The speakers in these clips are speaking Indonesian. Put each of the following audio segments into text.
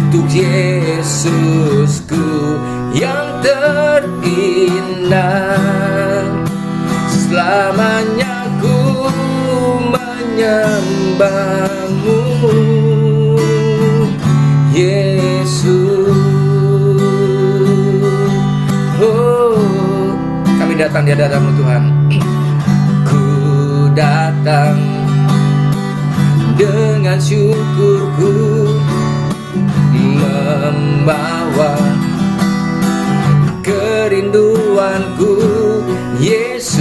Untuk Yesusku yang terindah, selamanya ku menyembahmu, Yesus. Oh, kami datang di hadapan-Mu Tuhan. Ku datang dengan syukurku, membawa kerinduanku, Yesus.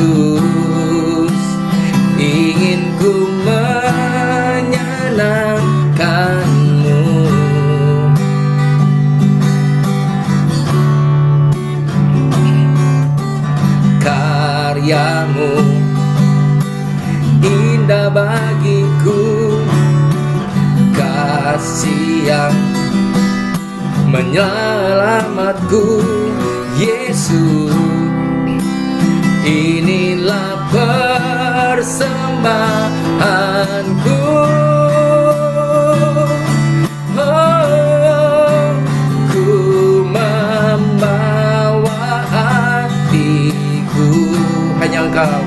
Ingin ku menyenangkan-Mu. Karya-Mu indah bagiku, kasih yang menyelamatku, Yesus. Inilah persembahanku. Oh, ku membawa hatiku, hanya Engkau,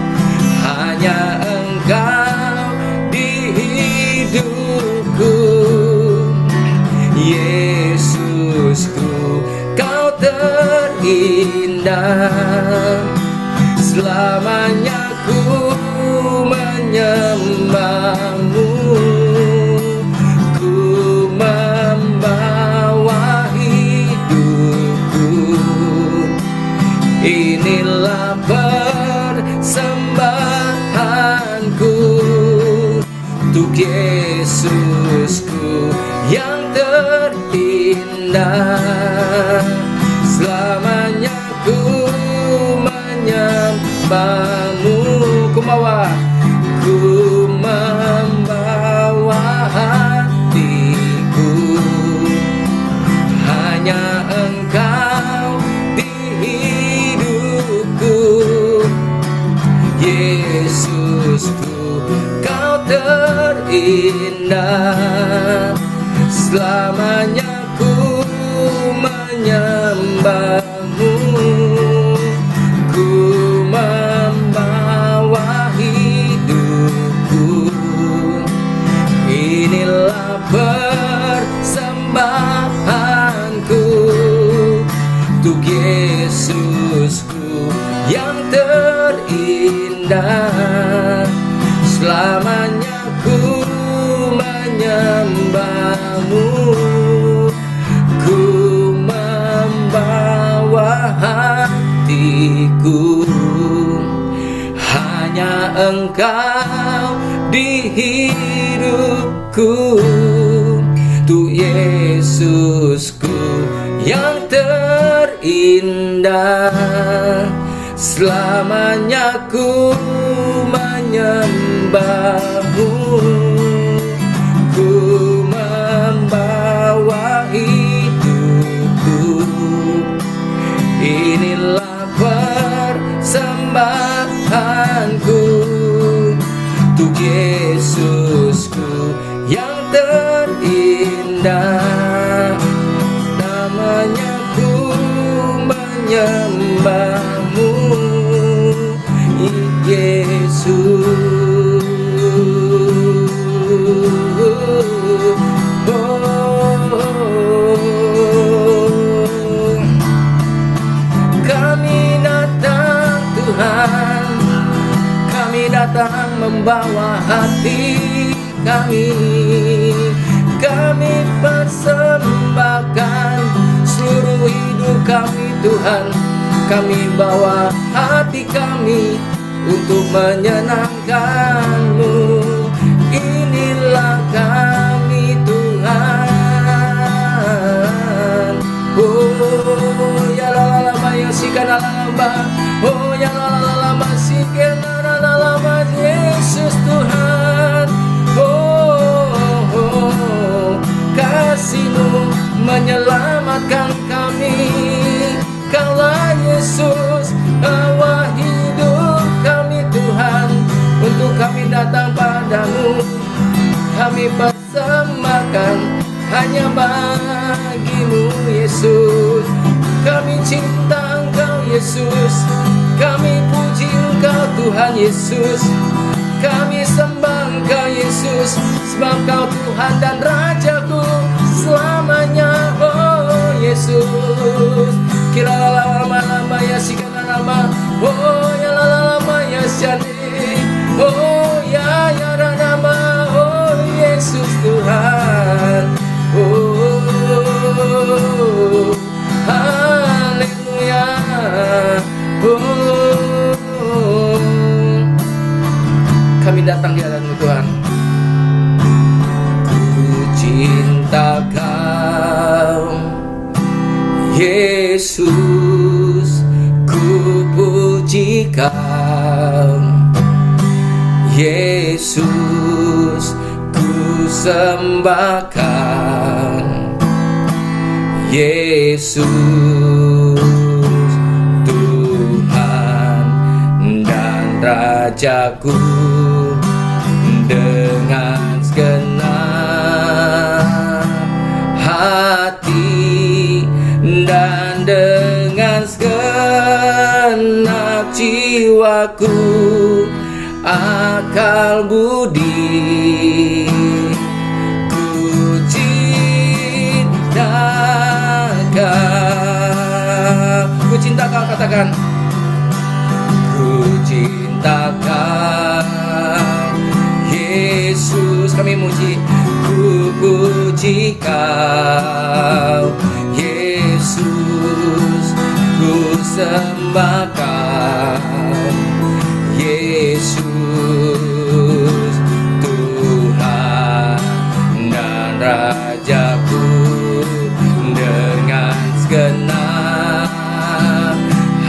hanya Engkau di hidupku, Yesusku. Kau terindah, selamanya ku menyembahmu, ku membawa hidupku. Inilah persembahanku untuk Yesusku yang terindah, selamanya ku menyembahmu. Ku membawa hatiku, hanya Engkau di hidupku, Yesusku. Kau terindah, selamanya ku menyembahmu, ku membawa hidupku. Inilah persembahanku untuk Yesusku yang terindah, selamanya ku menyembahmu, ku membawa hatiku, hanya Engkau di hidupku, tu Yesusku yang terindah, selamanya ku menyembahmu, ku membawa hidupku. Inilah persembahanku untuk Yesusku yang terindah, namanya ku menyembahmu, Yesus. Kami datang Tuhan, kami datang membawa hati kami, kami persembahkan seluruh hidup kami Tuhan. Kami bawa hati kami untuk menyenangkan-Mu. Inilah kami Tuhan. Oh ya la la la ma ya si kana la la, oh ya la la la ma si kana la la ma, Yesus Tuhan. Oh, kasih-Mu menyelamatkan kami. Kaulah Yesus, bawa hidup kami Tuhan. Untuk kami datang padamu, kami persembahkan hanya bagimu Yesus. Kami cinta Engkau Yesus, kami puji Engkau Tuhan Yesus, kami sembah Engkau Yesus, sebab Engkau Tuhan dan Rajaku selamanya. Oh Yesus, kira lama ya sikana nama, oh ya lama ya syane, oh ya nama, oh Yesus Tuhan, oh haleluya, oh kami datang di hadapan Tuhan. Ku cinta Kau Yesus, ku puji Kau Yesus, ku sembah Kau Yesus, Tuhan dan Rajaku. Dengan segenap hati dan dengan segenap jiwaku, akal budi, ku cinta Kau. Ku cinta Kau, katakan. Ku cinta Kau Yesus, kami muji. Ku puji Kau Yesus, ku sembah Kau Yesus, Tuhan dan Rajaku. Dengan segenap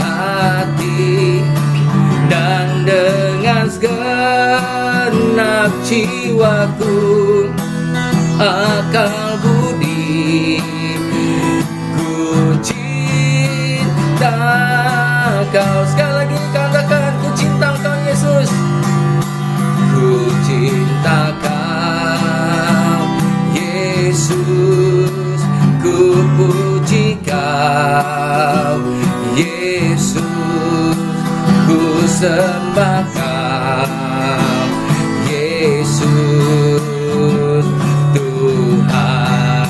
hati dan dengan segenap jiwaku, akal budi, ku cinta Kau. Sekali lagi katakan, ku cinta Kau Yesus, ku cinta Kau Yesus, ku puji Kau Yesus, ku sembah Kau Yesus, Tuhan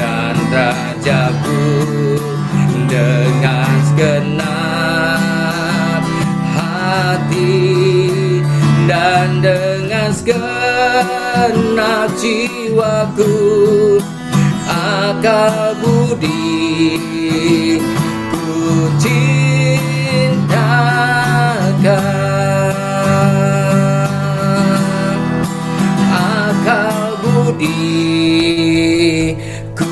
dan Rajaku. Dengan segenap hati dan dengan segenap jiwaku, akal budi, ku cinta Kau. Akal budi, ku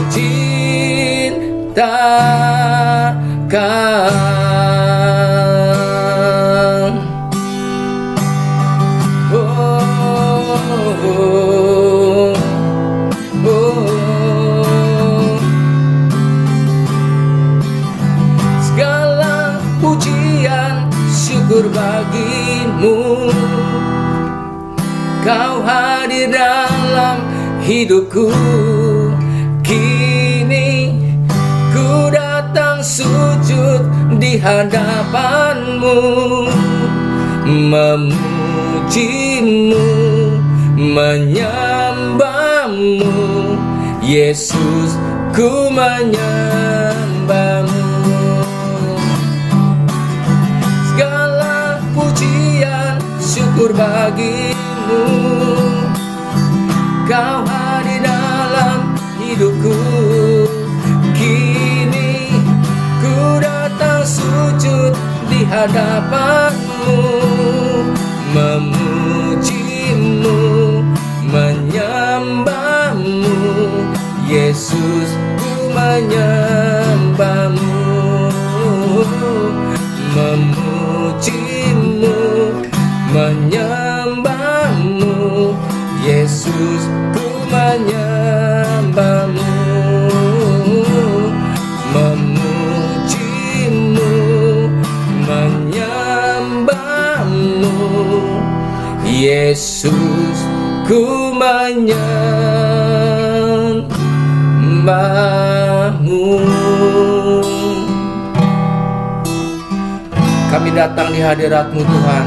cinta Kau. Segala pujian syukur bagimu, Kau hadir dalam hidupku. Kini ku datang sujud di hadapanmu, memujimu, menyembahmu. Yesus, ku menyembahmu. Segala pujian syukur bagimu, Kau hadir dalam hidupku. Kini ku datang sujud di hadapanmu, memujimu, menyembahmu. Yesus, ku menyembahmu, memujimu, menyembahmu. Yesus, ku menyembahmu, memujimu, menyembahmu. Yesus, ku menyembahmu. hamba-Mu. Kami datang di hadirat-Mu Tuhan.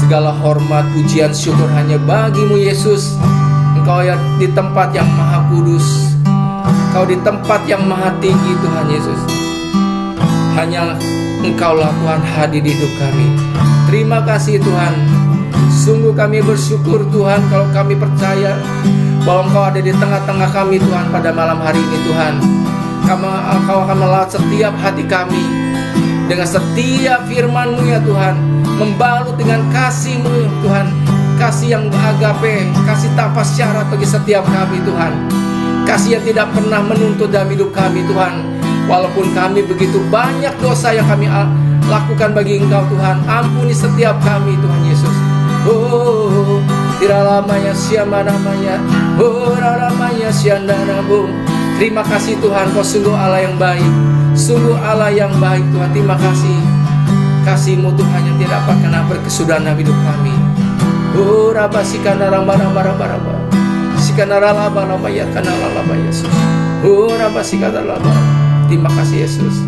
Segala hormat, pujian, syukur hanya bagi-Mu Yesus. Engkau ya di tempat yang maha kudus, Engkau di tempat yang maha tinggi Tuhan Yesus. Hanya Engkaulah Tuhan hadir di hidup kami. Terima kasih Tuhan. Sungguh kami bersyukur Tuhan kalau kami percaya bahwa Engkau ada di tengah-tengah kami Tuhan pada malam hari ini Tuhan. Engkau akan melawat setiap hati kami dengan setiap firman-Mu ya Tuhan, membalut dengan kasih-Mu Tuhan, kasih yang agape, kasih tanpa syarat bagi setiap kami Tuhan, kasih yang tidak pernah menuntut dalam hidup kami Tuhan. Walaupun kami begitu banyak dosa yang kami lakukan bagi Engkau Tuhan, ampuni setiap kami Tuhan Yesus. Oh, tidak lamanya siapa namanya, oh namanya siandana bung. Terima kasih Tuhan, Kau sungguh Allah yang baik, sungguh Allah yang baik Tuhan. Terima kasih, kasih-Mu Tuhan yang tidak akan pernah berkesudahan dalam hidup kami. Oh, raba sikana raba raba raba raba, sikana raba raba ya kana raba Yesus. Oh, raba sikana raba. Terima kasih Yesus.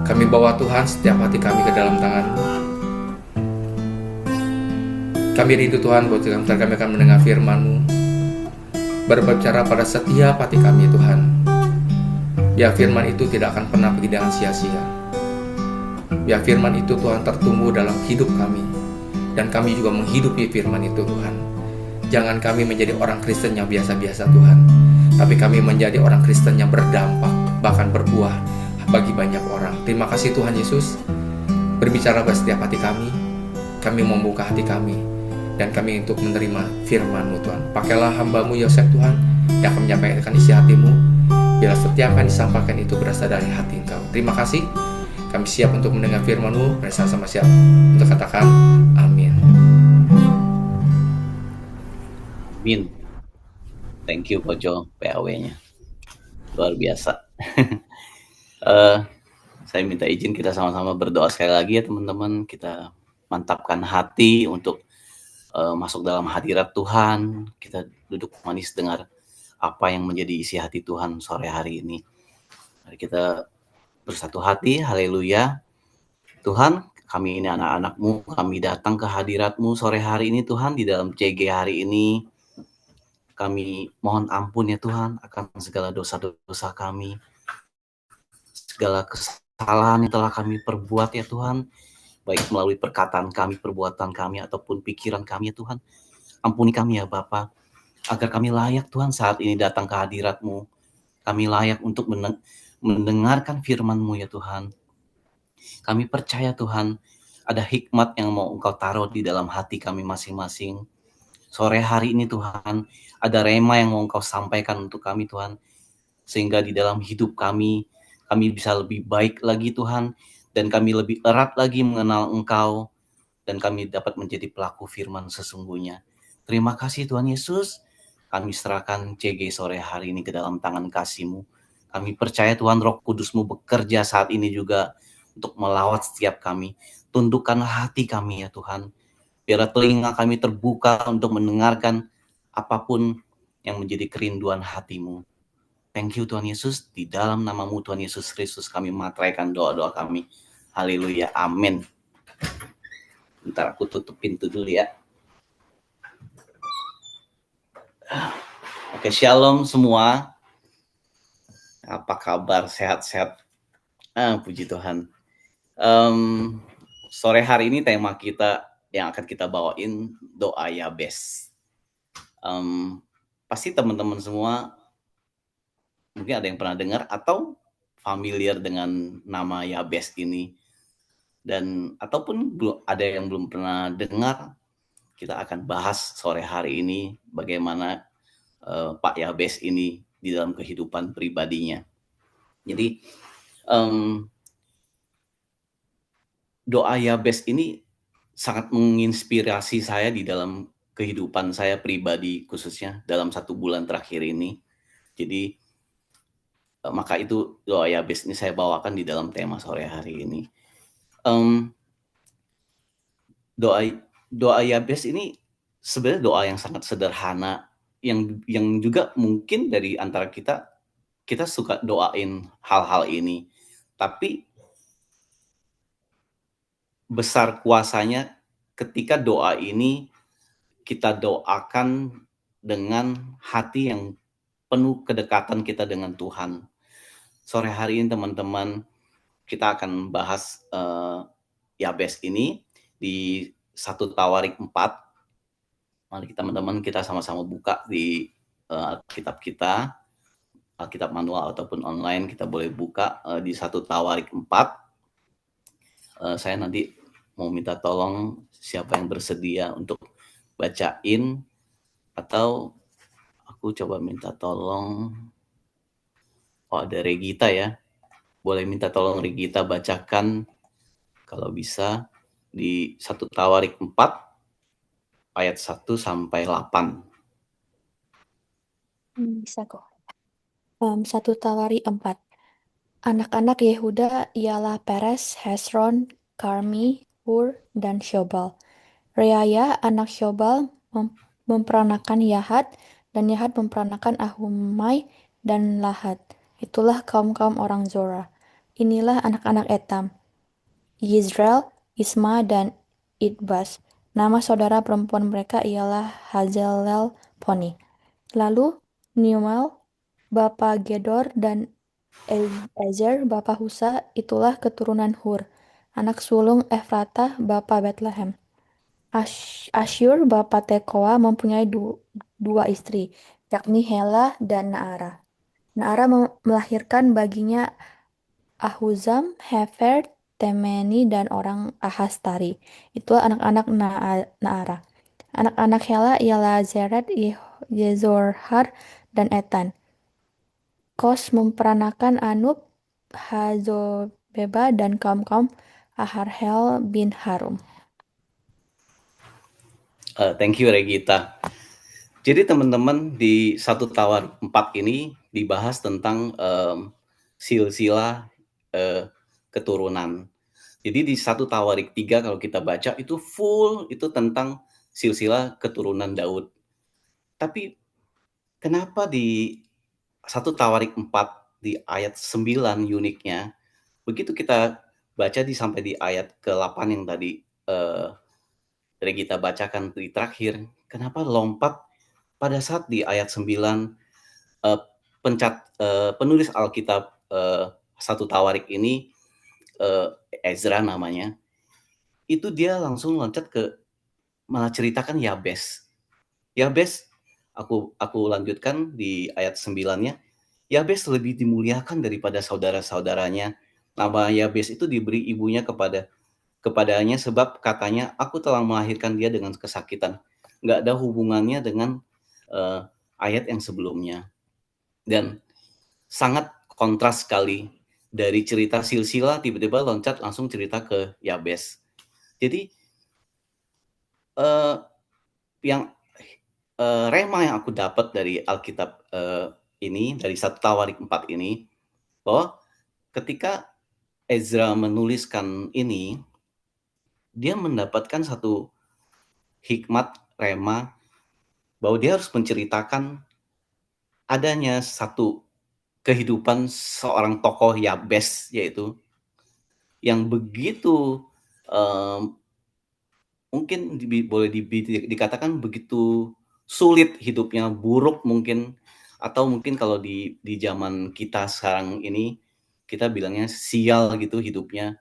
Kami bawa Tuhan setiap hati kami ke dalam tangan-Mu. Kami rindu Tuhan bahwa kami akan mendengar firman-Mu, berbicara pada setiap hati kami Tuhan. Ya, firman itu tidak akan pernah pergi dengan sia-sia. Ya, firman itu Tuhan tertumbuh dalam hidup kami, dan kami juga menghidupi firman itu Tuhan. Jangan kami menjadi orang Kristen yang biasa-biasa Tuhan, tapi kami menjadi orang Kristen yang berdampak, bahkan berbuah bagi banyak orang. Terima kasih Tuhan Yesus. Berbicara pada setiap hati kami membuka hati kami, dan kami untuk menerima firman-Mu Tuhan. Pakailah hamba-Mu Yosef Tuhan, yang akan menyampaikan isi hati-Mu, bila setiap yang disampaikan itu berasal dari hati Engkau. Terima kasih. Kami siap untuk mendengar firman-Mu, mereka sama siap untuk katakan amin. Amin. Thank you Kojo PAW-nya. Luar biasa. Saya minta izin kita sama-sama berdoa sekali lagi ya teman-teman. Kita mantapkan hati untuk masuk dalam hadirat Tuhan. Kita duduk manis dengar apa yang menjadi isi hati Tuhan sore hari ini. Mari kita bersatu hati. Haleluya. Tuhan, kami ini anak-anak-Mu. Kami datang ke hadirat-Mu sore hari ini Tuhan. Di dalam CG hari ini kami mohon ampun ya Tuhan akan segala dosa-dosa kami, segala kesalahan yang telah kami perbuat ya Tuhan, baik melalui perkataan kami, perbuatan kami, ataupun pikiran kami ya Tuhan. Ampuni kami ya Bapa, agar kami layak Tuhan saat ini datang ke hadirat-Mu. Kami layak untuk mendengarkan firman-Mu ya Tuhan. Kami percaya Tuhan, ada hikmat yang mau Engkau taruh di dalam hati kami masing-masing. Sore hari ini Tuhan, ada rema yang mau Engkau sampaikan untuk kami Tuhan, sehingga di dalam hidup kami bisa lebih baik lagi Tuhan, dan kami lebih erat lagi mengenal Engkau, dan kami dapat menjadi pelaku firman sesungguhnya. Terima kasih Tuhan Yesus. Kami serahkan CG sore hari ini ke dalam tangan kasih-Mu. Kami percaya Tuhan Roh Kudus-Mu bekerja saat ini juga untuk melawat setiap kami. Tundukkanlah hati kami ya Tuhan. Biarlah telinga kami terbuka untuk mendengarkan apapun yang menjadi kerinduan hati-Mu. Thank you Tuhan Yesus. Di dalam nama-Mu Tuhan Yesus Kristus kami materaikan doa-doa kami. Haleluya. Amin. Bentar aku tutup pintu dulu ya. Oke, shalom semua. Apa kabar? Sehat-sehat? Puji Tuhan. Sore hari ini tema kita yang akan kita bawain doa Yabes. Pasti teman-teman semua mungkin ada yang pernah dengar atau familiar dengan nama Yabes ini, dan ataupun ada yang belum pernah dengar. Kita akan bahas sore hari ini bagaimana Pak Yabes ini di dalam kehidupan pribadinya. Jadi doa Yabes ini sangat menginspirasi saya di dalam kehidupan saya pribadi, khususnya dalam 1 bulan terakhir ini. Jadi maka itu doa Yabes ini saya bawakan di dalam tema sore hari ini. Doa doa Yabes ini sebenarnya doa yang sangat sederhana, yang juga mungkin dari antara kita, kita suka doain hal-hal ini. Tapi besar kuasanya ketika doa ini kita doakan dengan hati yang penuh kedekatan kita dengan Tuhan. Sore hari ini teman-teman, kita akan bahas Yabes ini di 1 Tawarik 4. Mari teman-teman kita sama-sama buka di Alkitab kita, Alkitab manual ataupun online, kita boleh buka di 1 Tawarik 4. Saya nanti mau minta tolong siapa yang bersedia untuk bacain, atau aku coba minta tolong. Oh, ada Regita ya. Boleh minta tolong Regita bacakan kalau bisa di 1 Tawarik 4 ayat 1 sampai 8. Bisa kok. 1 Tawarik 4. Anak-anak Yehuda ialah Peres, Hesron, Karmi, Hur, dan Syobal. Reaya anak Syobal memperanakan Yahat, dan Yahat memperanakan Ahumai dan Lahat. Itulah kaum-kaum orang Zora. Inilah anak-anak Etam, Yizreel, Isma, dan Idbas. Nama saudara perempuan mereka ialah Hazelel Poni. Lalu Newell, bapa Gedor, dan Ezer, bapa Husa, itulah keturunan Hur. Anak sulung Efratah, bapa Bethlehem. Asyur, bapa Tekoa, mempunyai dua istri, yakni Hela dan Naara. Naara melahirkan baginya Ahuzam, Hefer, Temeni, dan orang Ahastari. Itulah anak-anak Naara. Anak-anak Hela ialah Zeret, Yezorhar, dan Etan. Kos memperanakan Anub, Hazobeba, dan kaum-kaum Aharhel bin Harum. Thank you Regita. Jadi teman-teman di 1 Tawarik 4 ini dibahas tentang silsilah keturunan. Jadi di 1 Tawarik 3 kalau kita baca itu full itu tentang silsilah keturunan Daud. Tapi kenapa di 1 Tawarik 4 di ayat 9 uniknya, begitu kita baca sampai di ayat ke-8 yang tadi Regita bacakan di terakhir, kenapa lompat pada saat di ayat 9 penulis Alkitab 1 Tawarik ini, Ezra namanya, itu dia langsung loncat ke malah ceritakan Yabes. Yabes, aku lanjutkan di ayat 9-nya. Yabes lebih dimuliakan daripada saudara-saudaranya. Nama Yabes itu diberi ibunya kepadanya sebab katanya, aku telah melahirkan dia dengan kesakitan. Nggak ada hubungannya dengan ayat yang sebelumnya. Dan sangat kontras sekali dari cerita silsilah tiba-tiba loncat langsung cerita ke Yabes. Jadi yang rema yang aku dapat dari Alkitab ini, dari 1 Tawarik 4 ini, bahwa ketika Ezra menuliskan ini, dia mendapatkan satu hikmat rema bahwa dia harus menceritakan adanya satu kehidupan seorang tokoh Yabes, yaitu yang begitu mungkin boleh dikatakan begitu sulit hidupnya, buruk mungkin, atau mungkin kalau di zaman kita sekarang ini kita bilangnya sial gitu hidupnya,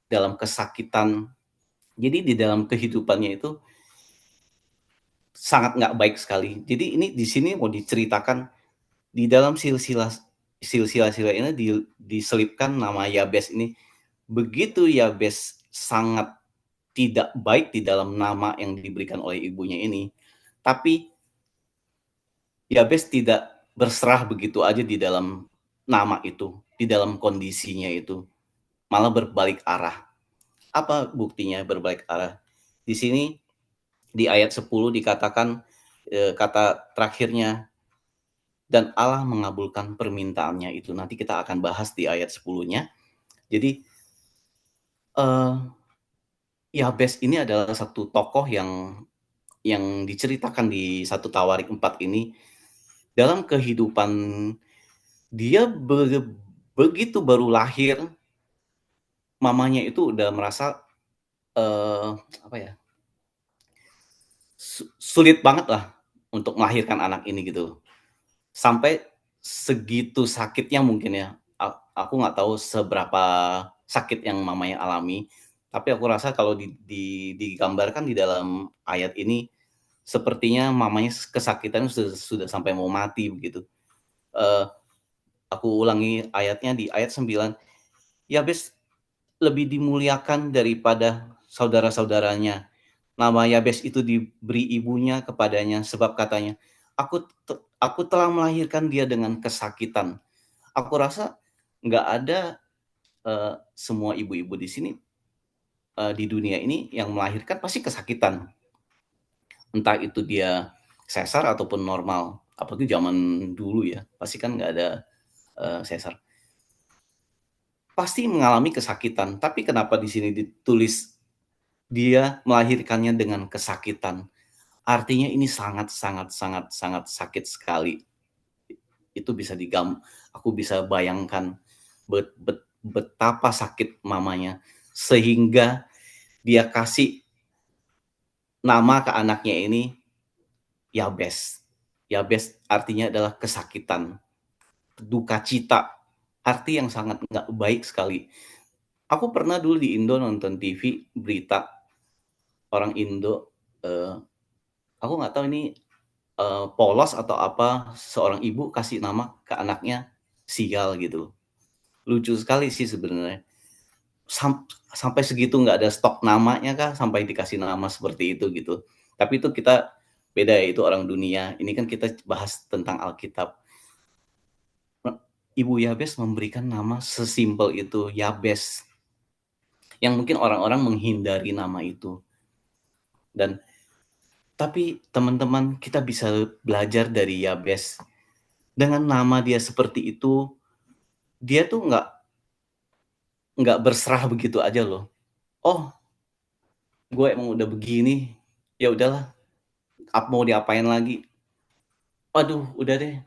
dalam kesakitan. Jadi di dalam kehidupannya itu sangat nggak baik sekali. Jadi ini di sini mau diceritakan di dalam silsilah ini diselipkan nama Yabes ini. Begitu Yabes sangat tidak baik di dalam nama yang diberikan oleh ibunya ini, tapi Yabes tidak berserah begitu aja di dalam nama itu, di dalam kondisinya itu, malah berbalik arah. Apa buktinya berbalik arah? Di sini di ayat 10 dikatakan kata terakhirnya, dan Allah mengabulkan permintaannya itu. Nanti kita akan bahas di ayat 10-nya. Jadi Yabes ini adalah satu tokoh yang diceritakan di 1 Tawarik 4 ini, dalam kehidupan dia begitu baru lahir, mamanya itu udah merasa, eee, apa ya, sulit banget lah untuk melahirkan anak ini gitu. Sampai segitu sakitnya mungkin ya, aku nggak tahu seberapa sakit yang mamanya alami, tapi aku rasa kalau digambarkan di dalam ayat ini, sepertinya mamanya kesakitan sudah sampai mau mati begitu. Eee, aku ulangi ayatnya di ayat 9, Yabes lebih dimuliakan daripada saudara-saudaranya. Nama Yabes itu diberi ibunya kepadanya sebab katanya, aku telah melahirkan dia dengan kesakitan. Aku rasa nggak ada, semua ibu-ibu di sini, di dunia ini yang melahirkan pasti kesakitan. Entah itu dia sesar ataupun normal, apalagi zaman dulu ya, pasti kan nggak ada, sesar. Pasti mengalami kesakitan, tapi kenapa di sini ditulis dia melahirkannya dengan kesakitan? Artinya ini sangat sangat sangat sangat sakit sekali. Itu bisa aku bisa bayangkan betapa sakit mamanya, sehingga dia kasih nama ke anaknya ini Yabes. Yabes artinya adalah kesakitan, duka cita, arti yang sangat nggak baik sekali. Aku pernah dulu di Indo nonton TV berita orang Indo, aku nggak tahu ini, polos atau apa, seorang ibu kasih nama ke anaknya Sial gitu. Lucu sekali sih sebenarnya. Sampai segitu nggak ada stok namanya kah, sampai dikasih nama seperti itu gitu. Tapi itu kita beda ya, itu orang dunia. Ini kan kita bahas tentang Alkitab. Ibu Yabes memberikan nama sesimpel itu, Yabes. Yang mungkin orang-orang menghindari nama itu. Dan tapi teman-teman, kita bisa belajar dari Yabes. Dengan nama dia seperti itu, dia tuh nggak berserah begitu aja loh. Oh, gue emang udah begini, ya udahlah, mau diapain lagi? Waduh, udah deh,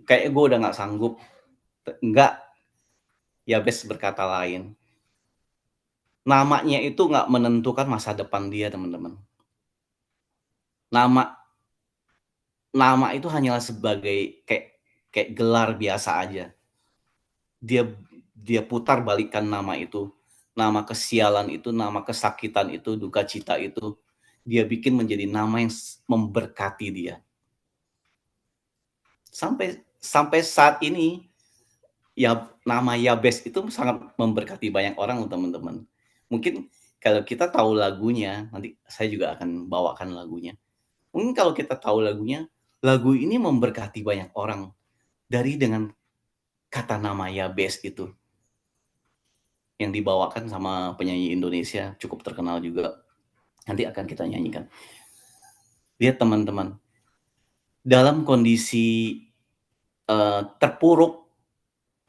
kayaknya gue udah nggak sanggup. Enggak, Yabes berkata lain. Namanya itu nggak menentukan masa depan dia, teman-teman. Nama nama itu hanyalah sebagai kayak gelar biasa aja. Dia putar balikan nama itu, nama kesialan itu, nama kesakitan itu, duka cita itu, dia bikin menjadi nama yang memberkati dia. Sampai saat ini, ya nama Yabes itu sangat memberkati banyak orang, teman-teman. Mungkin kalau kita tahu lagunya, nanti saya juga akan bawakan lagunya. Mungkin kalau kita tahu lagunya, lagu ini memberkati banyak orang dari dengan kata nama Yabes itu, yang dibawakan sama penyanyi Indonesia cukup terkenal juga. Nanti akan kita nyanyikan. Lihat teman-teman, dalam kondisi terpuruk,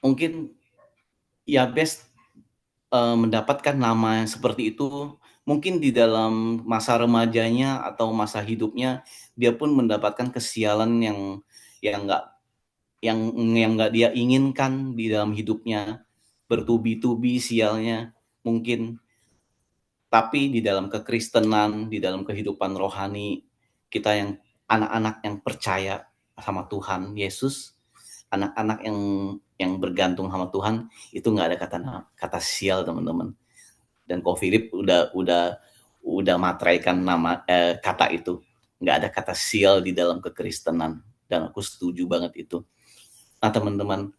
mungkin Yabes mendapatkan nama seperti itu, mungkin di dalam masa remajanya atau masa hidupnya, dia pun mendapatkan kesialan yang nggak yang nggak dia inginkan di dalam hidupnya, bertubi-tubi sialnya mungkin. Tapi di dalam kekristenan, di dalam kehidupan rohani, kita yang anak-anak yang percaya sama Tuhan Yesus, anak-anak yang bergantung sama Tuhan, itu nggak ada kata sial, teman-teman. Dan Ko Philip udah matraikan kata itu. Nggak ada kata sial di dalam kekristenan, dan aku setuju banget itu. Nah teman-teman,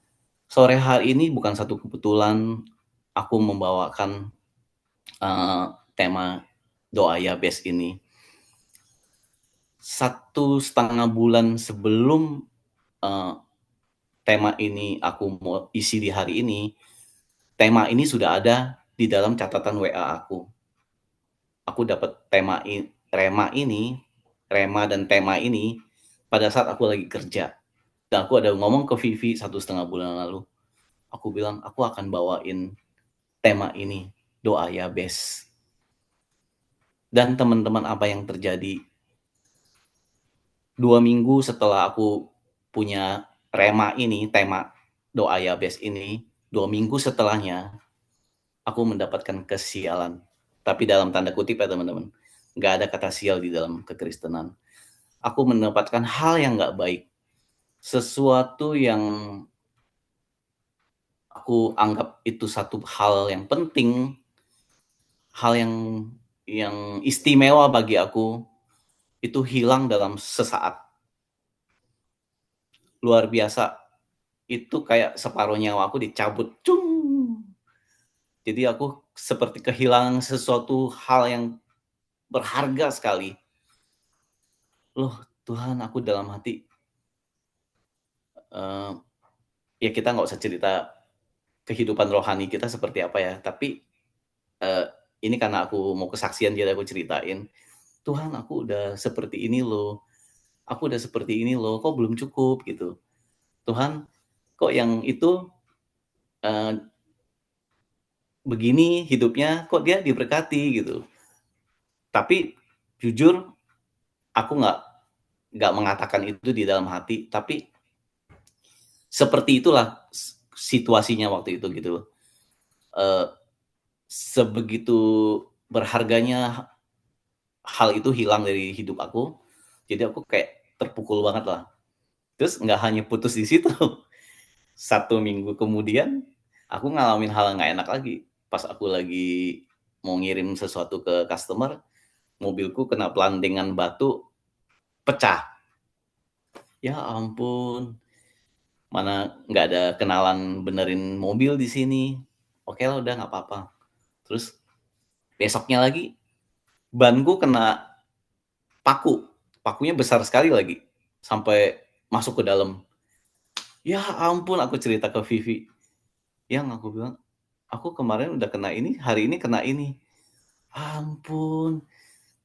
sore hari ini bukan satu kebetulan aku membawakan tema doa Yabes ini. 1,5 bulan sebelum tema ini aku mau isi di hari ini, tema ini sudah ada di dalam catatan WA aku. Aku dapat rema dan tema ini pada saat aku lagi kerja. Dan aku ada ngomong ke Vivi 1,5 bulan lalu. Aku bilang, aku akan bawain tema ini, doa Yabes. Dan teman-teman, apa yang terjadi? 2 minggu setelah aku punya rema ini, tema doa Yabes ini, 2 minggu setelahnya aku mendapatkan kesialan. Tapi dalam tanda kutip ya teman-teman, nggak ada kata sial di dalam kekristenan. Aku mendapatkan hal yang nggak baik, sesuatu yang aku anggap itu satu hal yang penting, hal yang istimewa bagi aku, itu hilang dalam sesaat. Luar biasa, itu kayak separuh nyawa aku dicabut, cung. Jadi aku seperti kehilangan sesuatu hal yang berharga sekali. Loh Tuhan, aku dalam hati, eh, ya kita nggak usah cerita kehidupan rohani kita seperti apa ya, tapi eh, ini karena aku mau kesaksian, jadi aku ceritain. Tuhan, aku udah seperti ini loh, aku udah seperti ini loh, kok belum cukup gitu. Tuhan, kok yang itu eh, begini hidupnya, kok dia diberkati gitu. Tapi jujur, aku nggak mengatakan itu di dalam hati, tapi seperti itulah situasinya waktu itu gitu. Eh, Sebegitu berharganya hal itu hilang dari hidup aku, jadi aku kayak terpukul banget lah. Terus nggak hanya putus di situ, 1 minggu kemudian aku ngalamin hal yang nggak enak lagi. Pas aku lagi mau ngirim sesuatu ke customer, mobilku kena pelandengan batu, pecah. Ya ampun, mana nggak ada kenalan benerin mobil di sini. Oke lah, udah nggak apa-apa. Terus besoknya lagi banku kena paku, pakunya besar sekali lagi, sampai masuk ke dalam. Ya ampun, aku cerita ke Vivi, yang aku bilang, aku kemarin udah kena ini, hari ini kena ini. Ampun,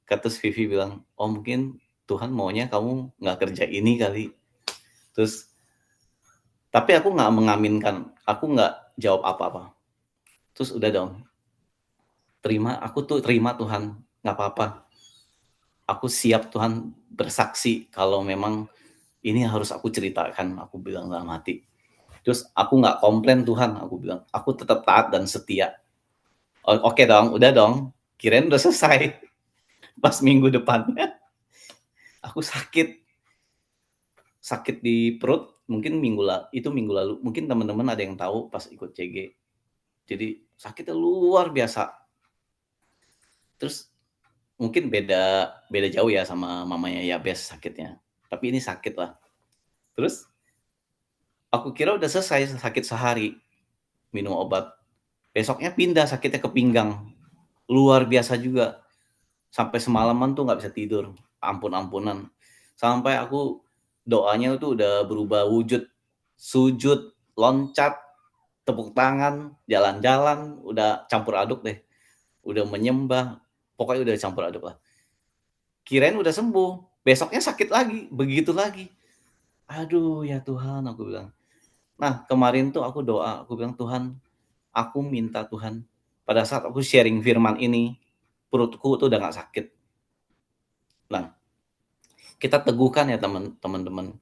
kata Vivi bilang, oh mungkin Tuhan maunya kamu nggak kerja ini kali. Terus, tapi aku nggak mengaminkan, aku nggak jawab apa-apa. Terus udah dong, terima, aku tuh terima Tuhan, nggak apa-apa. Aku siap Tuhan bersaksi kalau memang ini harus aku ceritakan, aku bilang dalam hati. Terus aku nggak komplain Tuhan, aku bilang, aku tetap taat dan setia. Oke dong, udah dong, kirain udah selesai. Pas minggu depannya, aku sakit di perut, mungkin itu minggu lalu, mungkin teman-teman ada yang tahu pas ikut CG. Jadi sakitnya luar biasa. Terus mungkin beda beda jauh ya sama mamanya Yabes sakitnya. Tapi ini sakit lah. Terus aku kira udah selesai, sakit sehari, minum obat. Besoknya pindah sakitnya ke pinggang. Luar biasa juga. Sampai semalaman tuh nggak bisa tidur. Ampun-ampunan. Sampai aku doanya tuh udah berubah wujud. Sujud, loncat, tepuk tangan, jalan-jalan, udah campur aduk deh. Udah menyembah. Pokoknya udah campur aduk lah. Kirain udah sembuh. Besoknya sakit lagi. Begitu lagi. Aduh ya Tuhan, aku bilang. Nah kemarin tuh aku doa. Aku bilang, Tuhan, aku minta Tuhan, pada saat aku sharing firman ini, perutku tuh udah gak sakit. Nah, kita teguhkan ya teman-teman.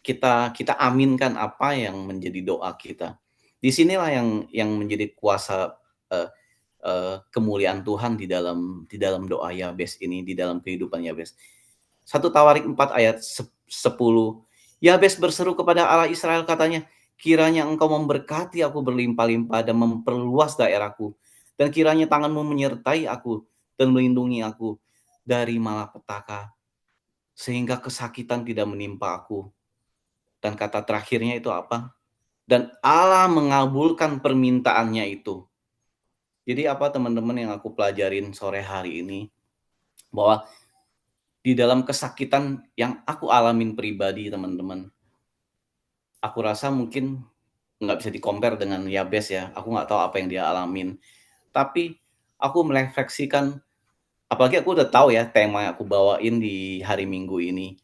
Kita aminkan apa yang menjadi doa kita. Disinilah yang menjadi kuasa kemuliaan Tuhan di dalam doa Yabes ini, di dalam kehidupan Yabes. 1 Tawarik 4 ayat 10. Yabes berseru kepada Allah Israel, katanya, kiranya engkau memberkati aku berlimpah-limpah dan memperluas daerahku, dan kiranya tanganmu menyertai aku dan melindungi aku dari malapetaka, sehingga kesakitan tidak menimpa aku. Dan kata terakhirnya itu apa? Dan Allah mengabulkan permintaannya itu. Jadi apa teman-teman yang aku pelajarin sore hari ini? Bahwa di dalam kesakitan yang aku alamin pribadi teman-teman, aku rasa mungkin nggak bisa di-compare dengan Yabes ya. Aku nggak tahu apa yang dia alamin. Tapi aku merefleksikan, apalagi aku udah tahu ya tema yang aku bawain di hari Minggu ini.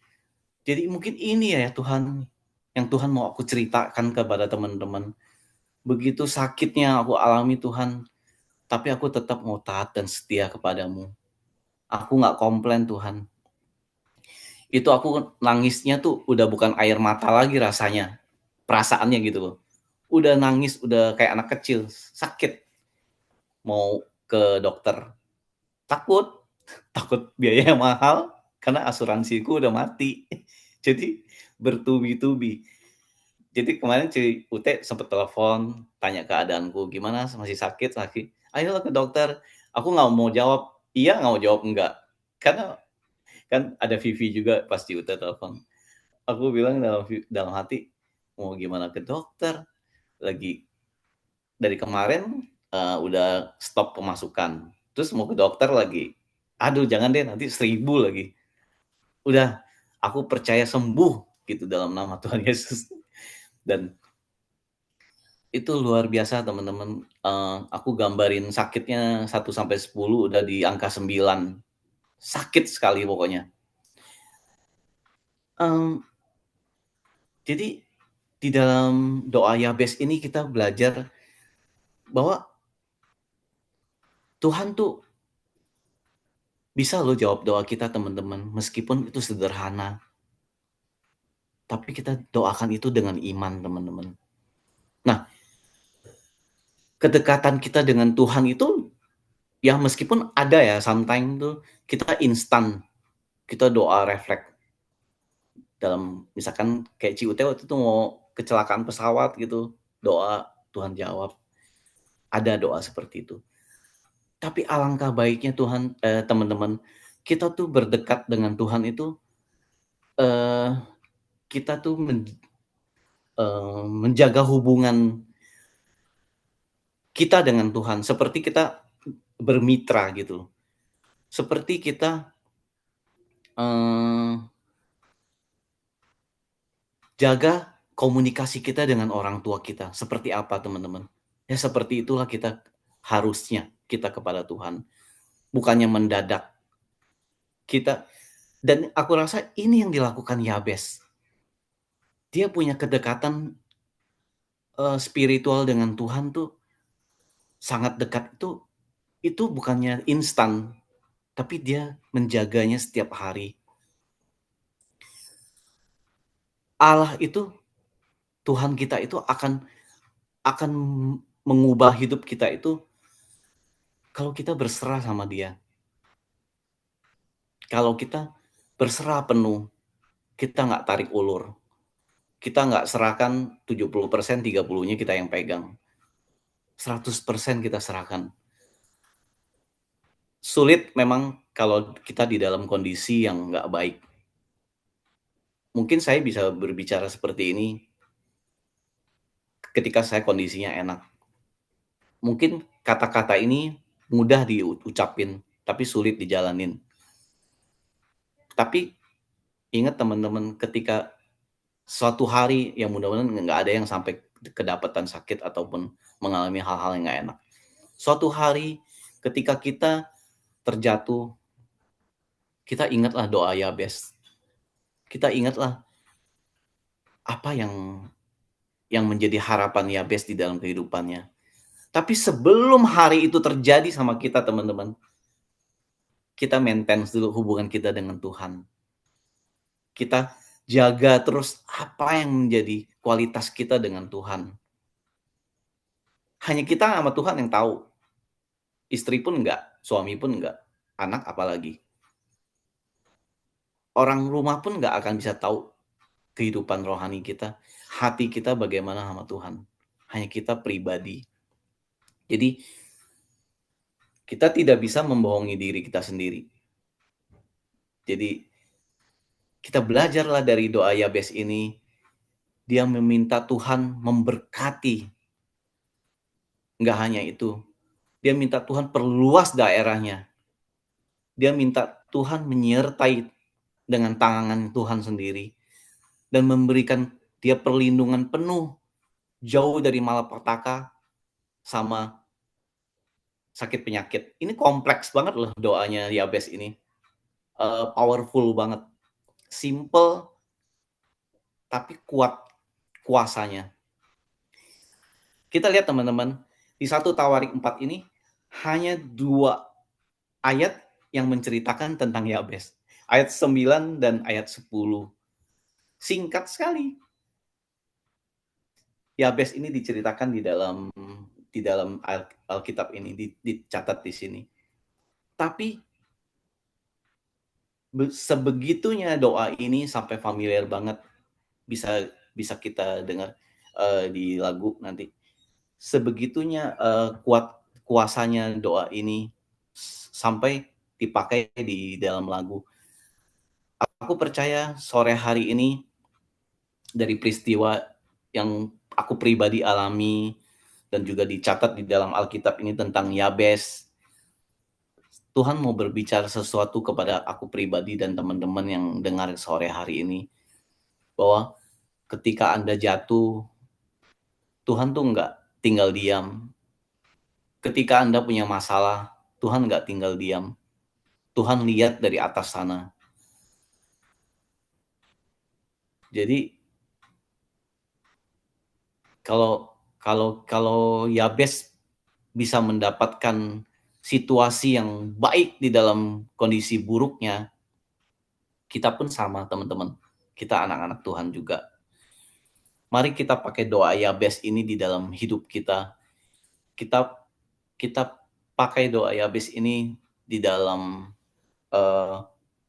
Jadi mungkin ini ya Tuhan, yang Tuhan mau aku ceritakan kepada teman-teman. Begitu sakitnya aku alami Tuhan, tapi aku tetap mau taat dan setia kepadamu. Aku nggak komplain Tuhan. Itu aku nangisnya tuh udah bukan air mata lagi rasanya. Perasaannya gitu loh. Udah nangis, udah kayak anak kecil, sakit. Mau ke dokter, takut. Takut biayanya mahal karena asuransiku udah mati. Jadi bertubi-tubi. Jadi kemarin si Ute sempet telepon, tanya keadaanku, gimana, masih sakit lagi? Ayolah ke dokter. Aku nggak mau jawab iya, nggak mau jawab enggak. Karena kan ada Vivi juga pas di Ute telepon. Aku bilang dalam hati, mau gimana ke dokter? Lagi dari kemarin udah stop pemasukan. Terus mau ke dokter lagi. Aduh, jangan deh, nanti 1.000 lagi. Udah, aku percaya sembuh gitu dalam nama Tuhan Yesus. Dan itu luar biasa teman-teman. Aku gambarin sakitnya 1 sampai 10 udah di angka 9. Sakit sekali pokoknya. Em, jadi di dalam doa Yabes ini kita belajar bahwa Tuhan tuh bisa loh jawab doa kita teman-teman. Meskipun itu sederhana. Tapi kita doakan itu dengan iman teman-teman. Nah, kedekatan kita dengan Tuhan itu ya meskipun ada ya sometimes tuh kita instan. Kita doa refleks dalam misalkan kayak Ciute waktu itu mau kecelakaan pesawat gitu, doa Tuhan jawab. Ada doa seperti itu. Tapi alangkah baiknya Tuhan teman-teman, kita tuh berdekat dengan Tuhan itu eh kita tuh menjaga hubungan kita dengan Tuhan seperti kita bermitra gitu. Seperti kita eh, jaga komunikasi kita dengan orang tua kita. Seperti apa teman-teman? Ya seperti itulah kita harusnya kita kepada Tuhan. Bukannya mendadak. Kita dan aku rasa ini yang dilakukan Yabes. Dia punya kedekatan spiritual dengan Tuhan tuh sangat dekat itu bukannya instan, tapi dia menjaganya setiap hari. Allah itu Tuhan kita itu akan mengubah hidup kita itu kalau kita berserah sama Dia. Kalau kita berserah penuh, kita nggak tarik ulur. Kita nggak serahkan 70%, 30-nya kita yang pegang. 100% kita serahkan. Sulit memang kalau kita di dalam kondisi yang nggak baik. Mungkin saya bisa berbicara seperti ini ketika saya kondisinya enak. Mungkin kata-kata ini mudah diucapin, tapi sulit dijalanin. Tapi ingat teman-teman, ketika suatu hari yang mudah-mudahan nggak ada yang sampai kedapatan sakit ataupun mengalami hal-hal yang nggak enak. Suatu hari ketika kita terjatuh, kita ingatlah doa Yabes. Kita ingatlah apa yang menjadi harapan Yabes di dalam kehidupannya. Tapi sebelum hari itu terjadi sama kita teman-teman, kita maintain dulu hubungan kita dengan Tuhan. Kita jaga terus apa yang menjadi kualitas kita dengan Tuhan. Hanya kita sama Tuhan yang tahu. Istri pun enggak, suami pun enggak, anak apalagi. Orang rumah pun enggak akan bisa tahu kehidupan rohani kita, hati kita bagaimana sama Tuhan. Hanya kita pribadi. Jadi kita tidak bisa membohongi diri kita sendiri. Jadi kita belajarlah dari doa Yabes ini. Dia meminta Tuhan memberkati. Enggak hanya itu. Dia minta Tuhan perluas daerahnya. Dia minta Tuhan menyertai dengan tangan Tuhan sendiri. Dan memberikan dia perlindungan penuh. Jauh dari malapetaka sama sakit penyakit. Ini kompleks banget loh doanya Yabes ini. Powerful banget. Simple tapi kuat kuasanya. Kita lihat teman-teman, di 1 Tawarik 4 ini hanya 2 ayat yang menceritakan tentang Yabes. Ayat 9 dan ayat 10. Singkat sekali. Yabes ini diceritakan di dalam Alkitab ini, dicatat di sini. Tapi sebegitunya doa ini sampai familiar banget, bisa bisa kita dengar di lagu nanti. Sebegitunya kuasanya doa ini sampai dipakai di dalam lagu. Aku percaya sore hari ini dari peristiwa yang aku pribadi alami dan juga dicatat di dalam Alkitab ini tentang Yabes, Tuhan mau berbicara sesuatu kepada aku pribadi dan teman-teman yang dengar sore hari ini, bahwa ketika Anda jatuh, Tuhan tuh nggak tinggal diam. Ketika Anda punya masalah, Tuhan nggak tinggal diam. Tuhan lihat dari atas sana. Jadi kalau Yabes bisa mendapatkan situasi yang baik di dalam kondisi buruknya, kita pun sama, teman-teman. Kita anak-anak Tuhan juga. Mari kita pakai doa Yabes ini di dalam hidup kita. Kita pakai doa Yabes ini di dalam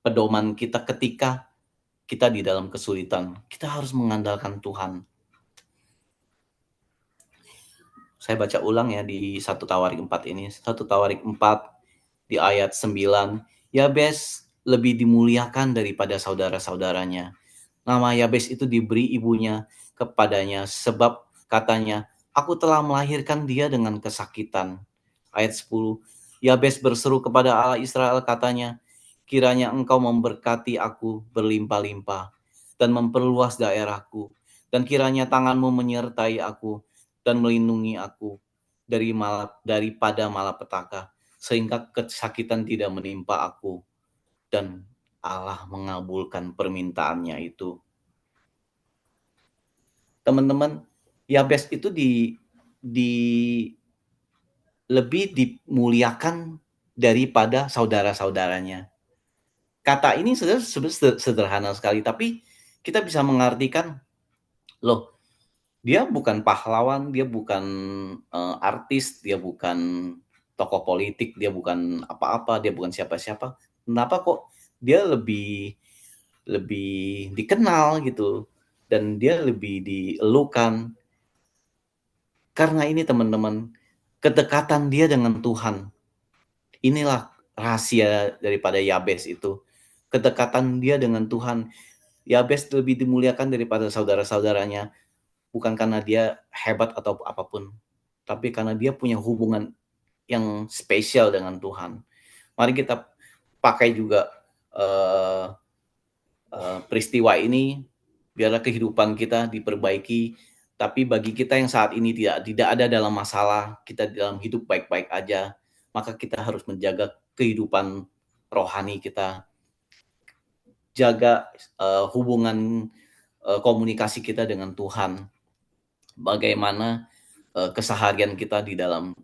pedoman kita ketika kita di dalam kesulitan. Kita harus mengandalkan Tuhan. Saya baca ulang ya di 1 Tawarik 4 ini. 1 Tawarik 4 di ayat 9. Yabes lebih dimuliakan daripada saudara-saudaranya. Nama Yabes itu diberi ibunya kepadanya sebab katanya, aku telah melahirkan dia dengan kesakitan. Ayat 10. Yabes berseru kepada Allah Israel katanya, kiranya engkau memberkati aku berlimpah-limpah dan memperluas daerahku, dan kiranya tanganmu menyertai aku dan melindungi aku daripada malapetaka, sehingga kesakitan tidak menimpa aku. Dan Allah mengabulkan permintaannya itu. Teman-teman, Yabes itu lebih dimuliakan daripada saudara-saudaranya. Kata ini sebenarnya sederhana sekali, tapi kita bisa mengartikan, loh, dia bukan pahlawan, dia bukan artis, dia bukan tokoh politik, dia bukan apa-apa, dia bukan siapa-siapa. Kenapa kok dia lebih dikenal gitu, dan dia lebih dielukan? Karena ini, teman-teman, kedekatan dia dengan Tuhan. Inilah rahasia daripada Yabes itu. Kedekatan dia dengan Tuhan. Yabes lebih dimuliakan daripada saudara-saudaranya, bukan karena dia hebat atau apapun, tapi karena dia punya hubungan yang spesial dengan Tuhan. Mari kita pakai juga peristiwa ini, biarlah kehidupan kita diperbaiki. Tapi bagi kita yang saat ini tidak ada dalam masalah, kita dalam hidup baik-baik aja, maka kita harus menjaga kehidupan rohani kita, jaga hubungan komunikasi kita dengan Tuhan. Bagaimana keseharian kita di dalam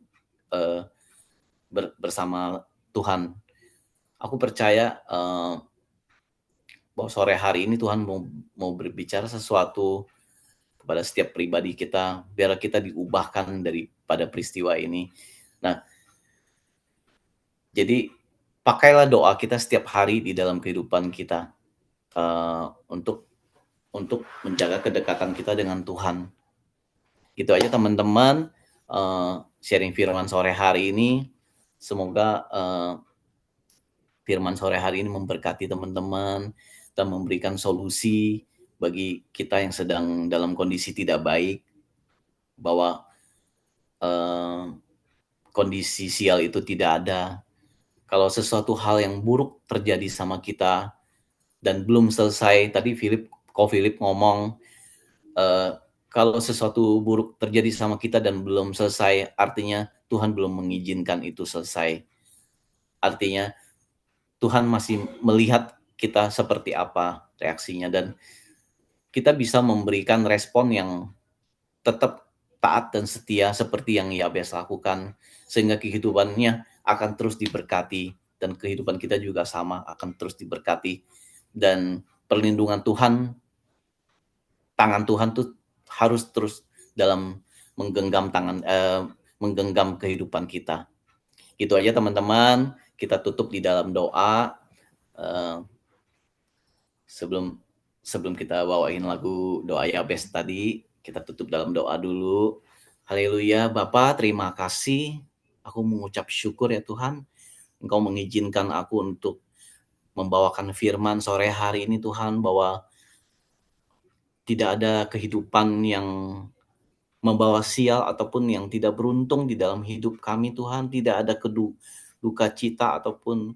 bersama Tuhan. Aku percaya bahwa sore hari ini Tuhan mau berbicara sesuatu kepada setiap pribadi kita, biar kita diubahkan daripada peristiwa ini. Nah, jadi pakailah doa kita setiap hari di dalam kehidupan kita untuk menjaga kedekatan kita dengan Tuhan. Gitu aja, teman-teman, sharing firman sore hari ini. Semoga firman sore hari ini memberkati teman-teman dan memberikan solusi bagi kita yang sedang dalam kondisi tidak baik, bahwa kondisi sial itu tidak ada. Kalau sesuatu hal yang buruk terjadi sama kita dan belum selesai, tadi Philip ngomong, kalau sesuatu buruk terjadi sama kita dan belum selesai, artinya Tuhan belum mengizinkan itu selesai. Artinya Tuhan masih melihat kita seperti apa reaksinya, dan kita bisa memberikan respon yang tetap taat dan setia seperti yang Yabes lakukan, sehingga kehidupannya akan terus diberkati dan kehidupan kita juga sama akan terus diberkati, dan perlindungan Tuhan, tangan Tuhan tuh harus terus dalam menggenggam kehidupan kita. Gitu aja teman-teman, kita tutup di dalam doa. Sebelum kita bawain lagu doa Yabes tadi, kita tutup dalam doa dulu. Haleluya. Bapa, terima kasih. Aku mengucap syukur ya Tuhan, Engkau mengizinkan aku untuk membawakan firman sore hari ini Tuhan, bahwa tidak ada kehidupan yang membawa sial ataupun yang tidak beruntung di dalam hidup kami Tuhan. Tidak ada duka cita ataupun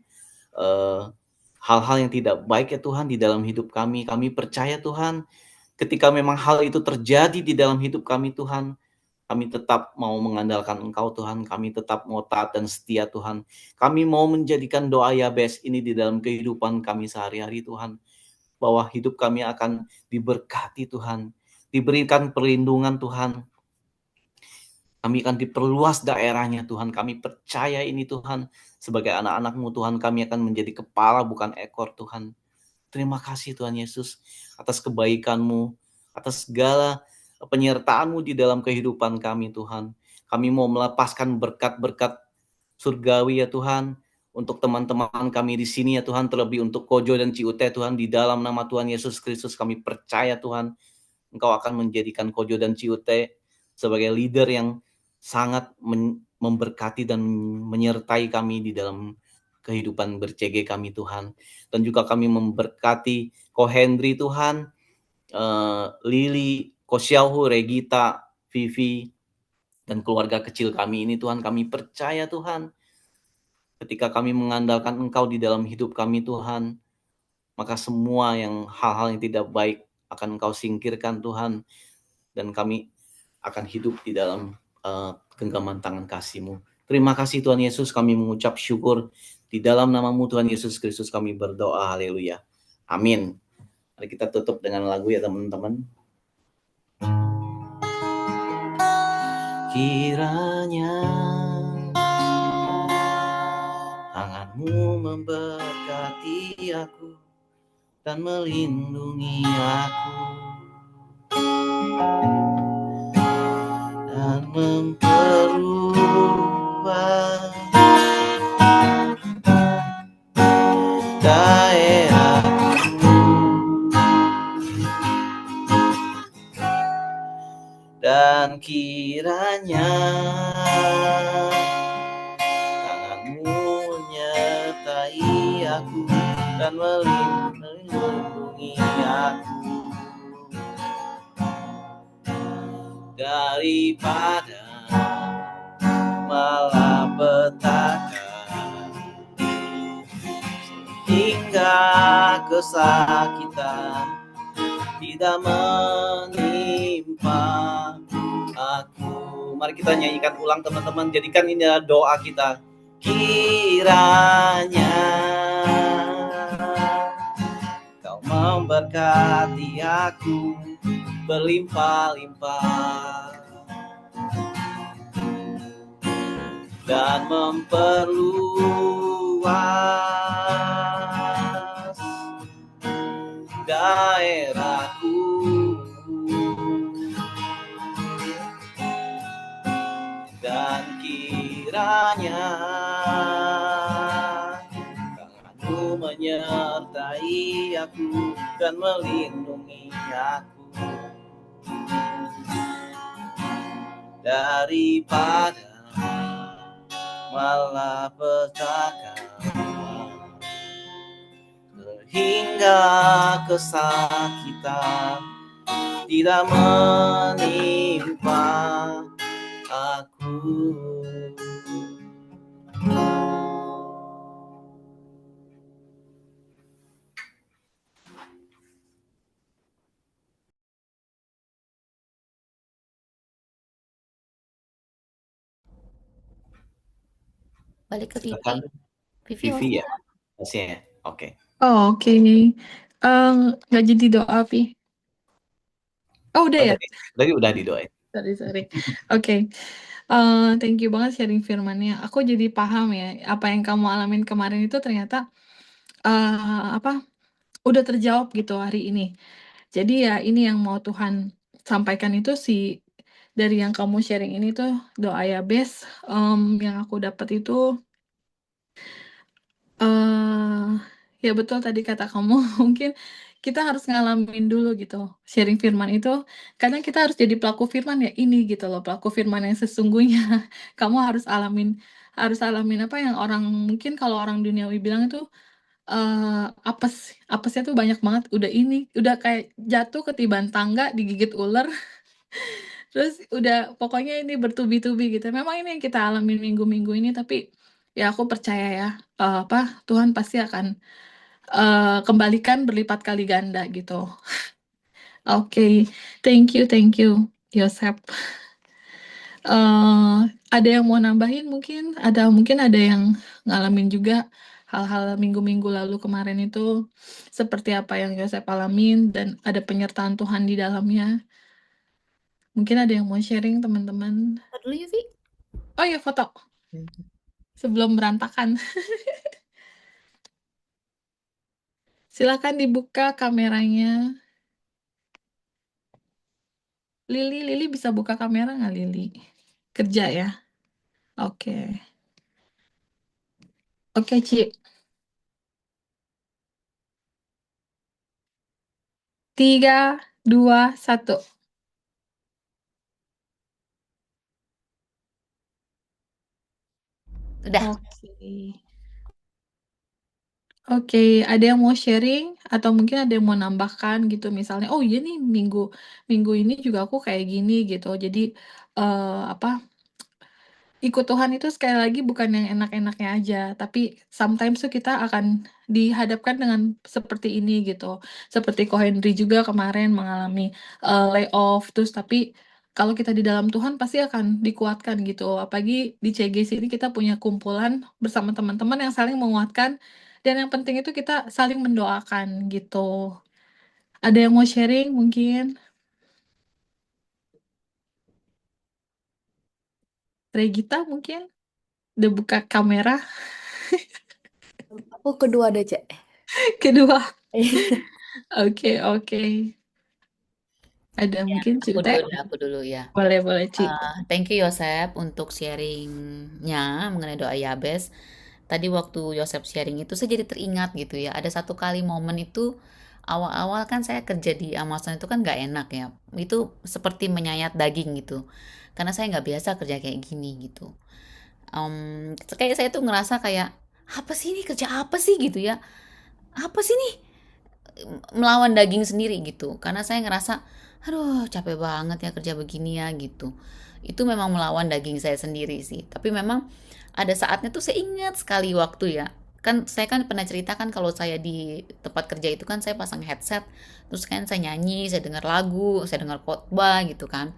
hal-hal yang tidak baik ya Tuhan di dalam hidup kami. Kami percaya Tuhan, ketika memang hal itu terjadi di dalam hidup kami Tuhan, kami tetap mau mengandalkan Engkau Tuhan. Kami tetap mau taat dan setia Tuhan. Kami mau menjadikan doa Yabes ini di dalam kehidupan kami sehari-hari Tuhan, bahwa hidup kami akan diberkati Tuhan, diberikan perlindungan Tuhan. Kami akan diperluas daerahnya Tuhan. Kami percaya ini Tuhan. Sebagai anak-anak-Mu Tuhan, kami akan menjadi kepala bukan ekor Tuhan. Terima kasih Tuhan Yesus atas kebaikan-Mu, atas segala penyertaan-Mu di dalam kehidupan kami Tuhan. Kami mau melepaskan berkat-berkat surgawi ya Tuhan, untuk teman-teman kami di sini ya Tuhan, terlebih untuk Kojo dan Ciute Tuhan, di dalam nama Tuhan Yesus Kristus kami percaya Tuhan, Engkau akan menjadikan Kojo dan Ciute sebagai leader yang sangat memberkati dan menyertai kami di dalam kehidupan ber-CG kami Tuhan. Dan juga kami memberkati Ko Hendri Tuhan, Lili, Ko Xiaohu, Regita, Vivi, dan keluarga kecil kami ini Tuhan. Kami percaya Tuhan, ketika kami mengandalkan Engkau di dalam hidup kami Tuhan, maka semua hal-hal yang tidak baik akan Engkau singkirkan Tuhan, dan kami akan hidup di dalam genggaman tangan kasih-Mu. Terima kasih Tuhan Yesus, kami mengucap syukur. Di dalam nama-Mu Tuhan Yesus Kristus kami berdoa, haleluya. Amin. Mari kita tutup dengan lagu ya teman-teman. Kiranya tangan-Mu memberkati aku dan melindungi aku, dan memperluas daerahku, dan kiranya tangan-Mu menyertai aku dan melindungi aku, daripada malapetaka hingga kesakitan tidak menimpa aku. Mari kita nyanyikan ulang teman-teman. Jadikan ini adalah doa kita. Kiranya Kau memberkati aku berlimpah-limpah dan memperluas daerahku, dan kiranya Tangan-Mu menyertai aku dan melindungi aku, daripada malapetaka hingga kesakitan tidak menimpa aku. Balik ke Vivi. Silakan Vivi Vivi mau ya, masih ya. Oke. Oh, oke. Nggak jadi doa, Pi. Oh, udah ya? Tadi udah didoain. Sorry. Oke. Thank you banget sharing firman-nya. Aku jadi paham ya, apa yang kamu alamin kemarin itu ternyata udah terjawab gitu hari ini. Jadi ya ini yang mau Tuhan sampaikan itu dari yang kamu sharing ini tuh doa Yabes, yang aku dapat itu, ya betul tadi kata kamu, mungkin kita harus ngalamin dulu gitu, sharing firman itu, kadang kita harus jadi pelaku firman ya, ini gitu loh, pelaku firman yang sesungguhnya. Kamu harus alamin apa yang mungkin kalau orang duniawi bilang itu, apesnya tuh banyak banget, udah kayak jatuh ketiban tangga, digigit ular, terus udah pokoknya ini bertubi-tubi gitu. Memang ini yang kita alamin minggu-minggu ini, tapi ya aku percaya ya, Tuhan pasti akan kembalikan berlipat kali ganda gitu. Oke, thank you, Yosep. Ada yang mau nambahin mungkin? Mungkin ada yang ngalamin juga hal-hal minggu-minggu lalu kemarin itu seperti apa yang Yosep alamin dan ada penyertaan Tuhan di dalamnya. Mungkin ada yang mau sharing teman-teman? Foto dulu yuk, Vi. Oh ya, foto. Sebelum berantakan. Silakan dibuka kameranya. Lili bisa buka kamera nggak, Lili? Kerja ya? Oke. Oke, Ci. 3, 2, 1. Udah. Oke, ada yang mau sharing atau mungkin ada yang mau nambahkan gitu misalnya, oh iya nih minggu ini juga aku kayak gini gitu. Jadi ikut Tuhan itu sekali lagi bukan yang enak-enaknya aja, tapi sometimes tuh kita akan dihadapkan dengan seperti ini gitu. Seperti Ko Henry juga kemarin mengalami layoff, terus tapi kalau kita di dalam Tuhan pasti akan dikuatkan gitu. Apalagi di CGC ini kita punya kumpulan bersama teman-teman yang saling menguatkan, dan yang penting itu kita saling mendoakan gitu. Ada yang mau sharing mungkin? Regita mungkin? Udah buka kamera Aku kedua deh, Cek. kedua. Oke. Ada mungkin Aku cerita? dulu ya. Boleh, Ci. Thank you Yosep untuk sharingnya mengenai doa Yabes. Tadi waktu Yosep sharing itu saya jadi teringat gitu ya. Ada satu kali momen itu awal-awal kan saya kerja di Amazon itu kan nggak enak ya. Itu seperti menyayat daging gitu. Karena saya nggak biasa kerja kayak gini gitu. Kayak saya tuh ngerasa kayak apa sih ini, kerja apa sih gitu ya. Apa sih nih, melawan daging sendiri gitu, karena saya ngerasa aduh capek banget ya kerja begini ya gitu. Itu memang melawan daging saya sendiri sih, tapi memang ada saatnya tuh saya ingat sekali waktu ya, kan saya kan pernah ceritakan kalau saya di tempat kerja itu kan saya pasang headset, terus kan saya nyanyi, saya dengar lagu, saya dengar khotbah gitu kan.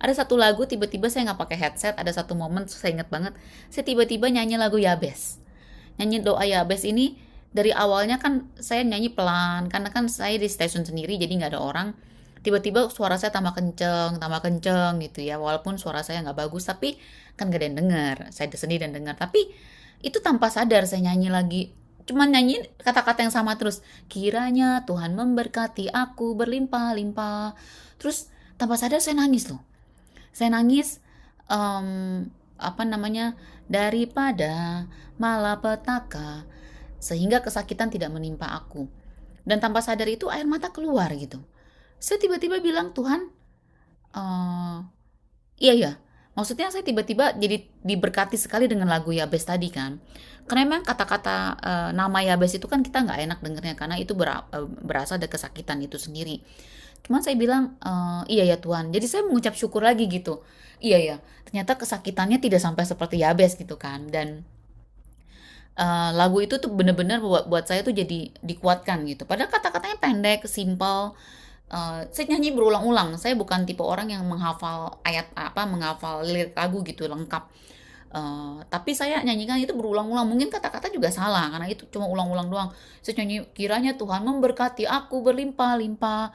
Ada satu lagu tiba-tiba saya nggak pakai headset, ada satu momen saya ingat banget, saya tiba-tiba nyanyi lagu Yabes, nyanyi doa Yabes ini. Dari awalnya kan saya nyanyi pelan karena kan saya di stasiun sendiri jadi nggak ada orang, tiba-tiba suara saya tambah kenceng gitu ya, walaupun suara saya nggak bagus tapi kan gak ada yang dengar, saya sendiri dan dengar, tapi itu tanpa sadar saya nyanyi lagi, cuman nyanyi kata-kata yang sama terus, kiranya Tuhan memberkati aku berlimpah-limpah, terus tanpa sadar saya nangis loh, saya nangis, apa namanya, daripada malapetaka sehingga kesakitan tidak menimpa aku. Dan tanpa sadar itu air mata keluar gitu. Saya tiba-tiba bilang, Tuhan, iya ya. Maksudnya saya tiba-tiba jadi diberkati sekali dengan lagu Yabes tadi kan. Karena memang kata-kata nama Yabes itu kan kita nggak enak dengernya karena itu berasal dari kesakitan itu sendiri. Cuman saya bilang, iya ya Tuhan. Jadi saya mengucap syukur lagi gitu. Iya ya, ternyata kesakitannya tidak sampai seperti Yabes gitu kan. Dan lagu itu tuh bener-bener buat saya tuh jadi dikuatkan gitu. Padahal kata-katanya pendek, simpel. Saya nyanyi berulang-ulang. Saya bukan tipe orang yang menghafal ayat apa, menghafal lirik lagu gitu lengkap. Tapi saya nyanyikan itu berulang-ulang, mungkin kata-kata juga salah karena itu cuma ulang-ulang doang. Saya nyanyi, kiranya Tuhan memberkati aku berlimpah-limpah,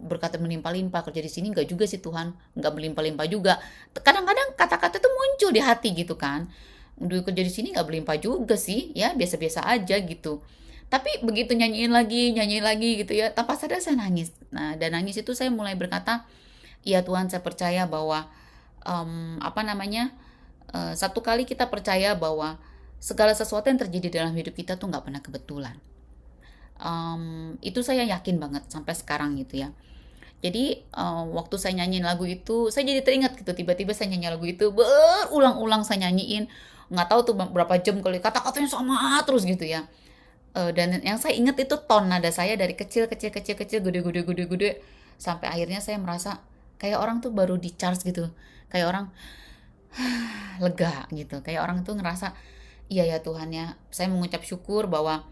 berkata melimpah-limpah. Kerja di sini enggak juga sih Tuhan, enggak berlimpah-limpah juga. Kadang-kadang kata-kata itu muncul di hati gitu kan. Udah kerja di sini enggak berlimpah juga sih, ya biasa-biasa aja gitu. Tapi begitu nyanyiin lagi gitu ya, tanpa sadar saya nangis. Nah, dan nangis itu saya mulai berkata, ya Tuhan, saya percaya bahwa apa namanya, satu kali kita percaya bahwa segala sesuatu yang terjadi dalam hidup kita tuh nggak pernah kebetulan. Itu saya yakin banget sampai sekarang gitu ya. Jadi waktu saya nyanyiin lagu itu, saya jadi teringat gitu. Tiba-tiba saya nyanyi lagu itu berulang-ulang saya nyanyiin. Nggak tahu tuh berapa jam kali kata-katanya sama terus gitu ya. Dan yang saya ingat itu ton nada saya dari kecil kecil kecil kecil gede gede gede gede sampai akhirnya saya merasa kayak orang tuh baru di charge gitu. Kayak orang lega gitu. Kayak orang tuh ngerasa, iya ya Tuhan ya, saya mengucap syukur bahwa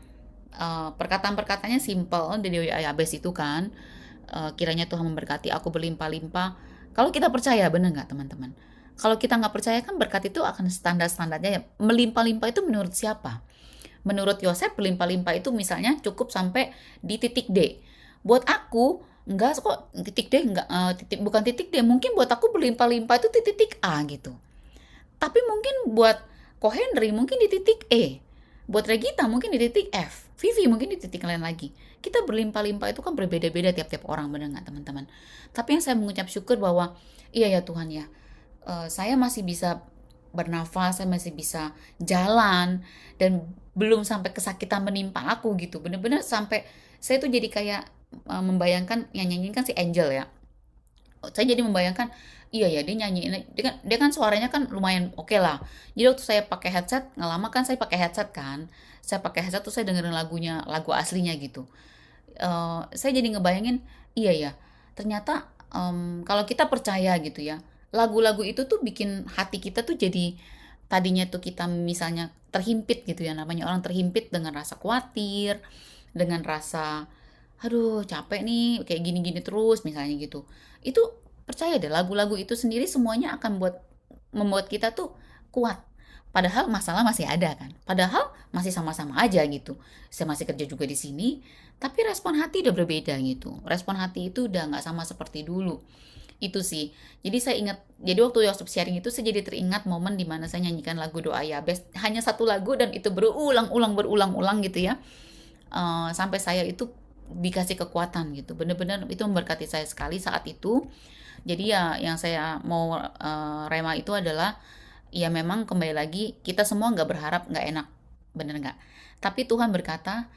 perkataan-perkataannya simple dari Ayabes itu kan, kiranya Tuhan memberkati aku berlimpah-limpah. Kalau kita percaya, bener nggak teman-teman? Kalau kita nggak percaya kan berkat itu akan standar-standarnya ya. Melimpah-limpah itu menurut siapa? Menurut Yosef berlimpah-limpah itu misalnya cukup sampai di titik D. Buat aku enggak kok titik D enggak, bukan titik D. Mungkin buat aku berlimpah-limpah itu di titik A gitu. Tapi mungkin buat Ko Henry mungkin di titik E. Buat Regita mungkin di titik F. Vivi mungkin di titik lain lagi. Kita berlimpah-limpah itu kan berbeda-beda tiap-tiap orang, benar nggak teman-teman? Tapi yang saya mengucap syukur bahwa iya ya Tuhan ya, saya masih bisa bernafas, saya masih bisa jalan, dan belum sampai kesakitan menimpa aku gitu. Bener-bener sampai saya tuh jadi kayak membayangkan yang nyanyiin kan si Angel ya. Saya jadi membayangkan, iya ya dia nyanyiin, dia kan suaranya kan lumayan oke lah. Jadi waktu saya pakai headset, nggak lama kan saya pakai headset kan. Saya pakai headset tuh saya dengerin lagunya, lagu aslinya gitu. Saya jadi ngebayangin, iya ya, ternyata kalau kita percaya gitu ya, lagu-lagu itu tuh bikin hati kita tuh jadi, tadinya tuh kita misalnya terhimpit gitu ya, namanya orang terhimpit dengan rasa khawatir, dengan rasa, aduh capek nih kayak gini-gini terus misalnya gitu. Itu percaya deh lagu-lagu itu sendiri semuanya akan membuat kita tuh kuat. Padahal masalah masih ada kan. Padahal masih sama-sama aja gitu. Saya masih kerja juga di sini, tapi respon hati udah berbeda gitu. Respon hati itu udah nggak sama seperti dulu. Itu sih. Jadi saya ingat, jadi waktu Yosef sharing itu saya jadi teringat momen dimana saya nyanyikan lagu doa Yabes. Hanya satu lagu dan itu berulang-ulang gitu ya. Sampai saya itu dikasih kekuatan gitu. Bener-bener itu memberkati saya sekali saat itu. Jadi ya yang saya mau rema itu adalah, ya memang kembali lagi kita semua nggak berharap nggak enak, bener nggak? Tapi Tuhan berkata,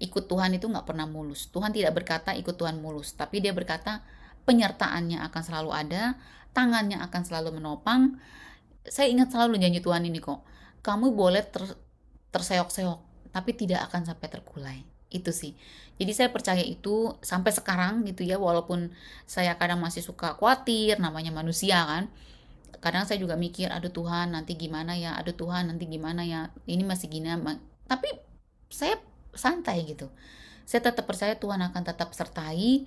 ikut Tuhan itu nggak pernah mulus. Tuhan tidak berkata ikut Tuhan mulus, tapi dia berkata penyertaannya akan selalu ada, tangannya akan selalu menopang. Saya ingat selalu janji Tuhan ini kok. Kamu boleh terseok-seok, tapi tidak akan sampai terkulai. Itu sih. Jadi saya percaya itu sampai sekarang gitu ya, walaupun saya kadang masih suka khawatir, namanya manusia kan. Kadang saya juga mikir, aduh Tuhan nanti gimana ya, aduh Tuhan nanti gimana ya, ini masih gini. Tapi saya santai gitu. Saya tetap percaya Tuhan akan tetap sertai,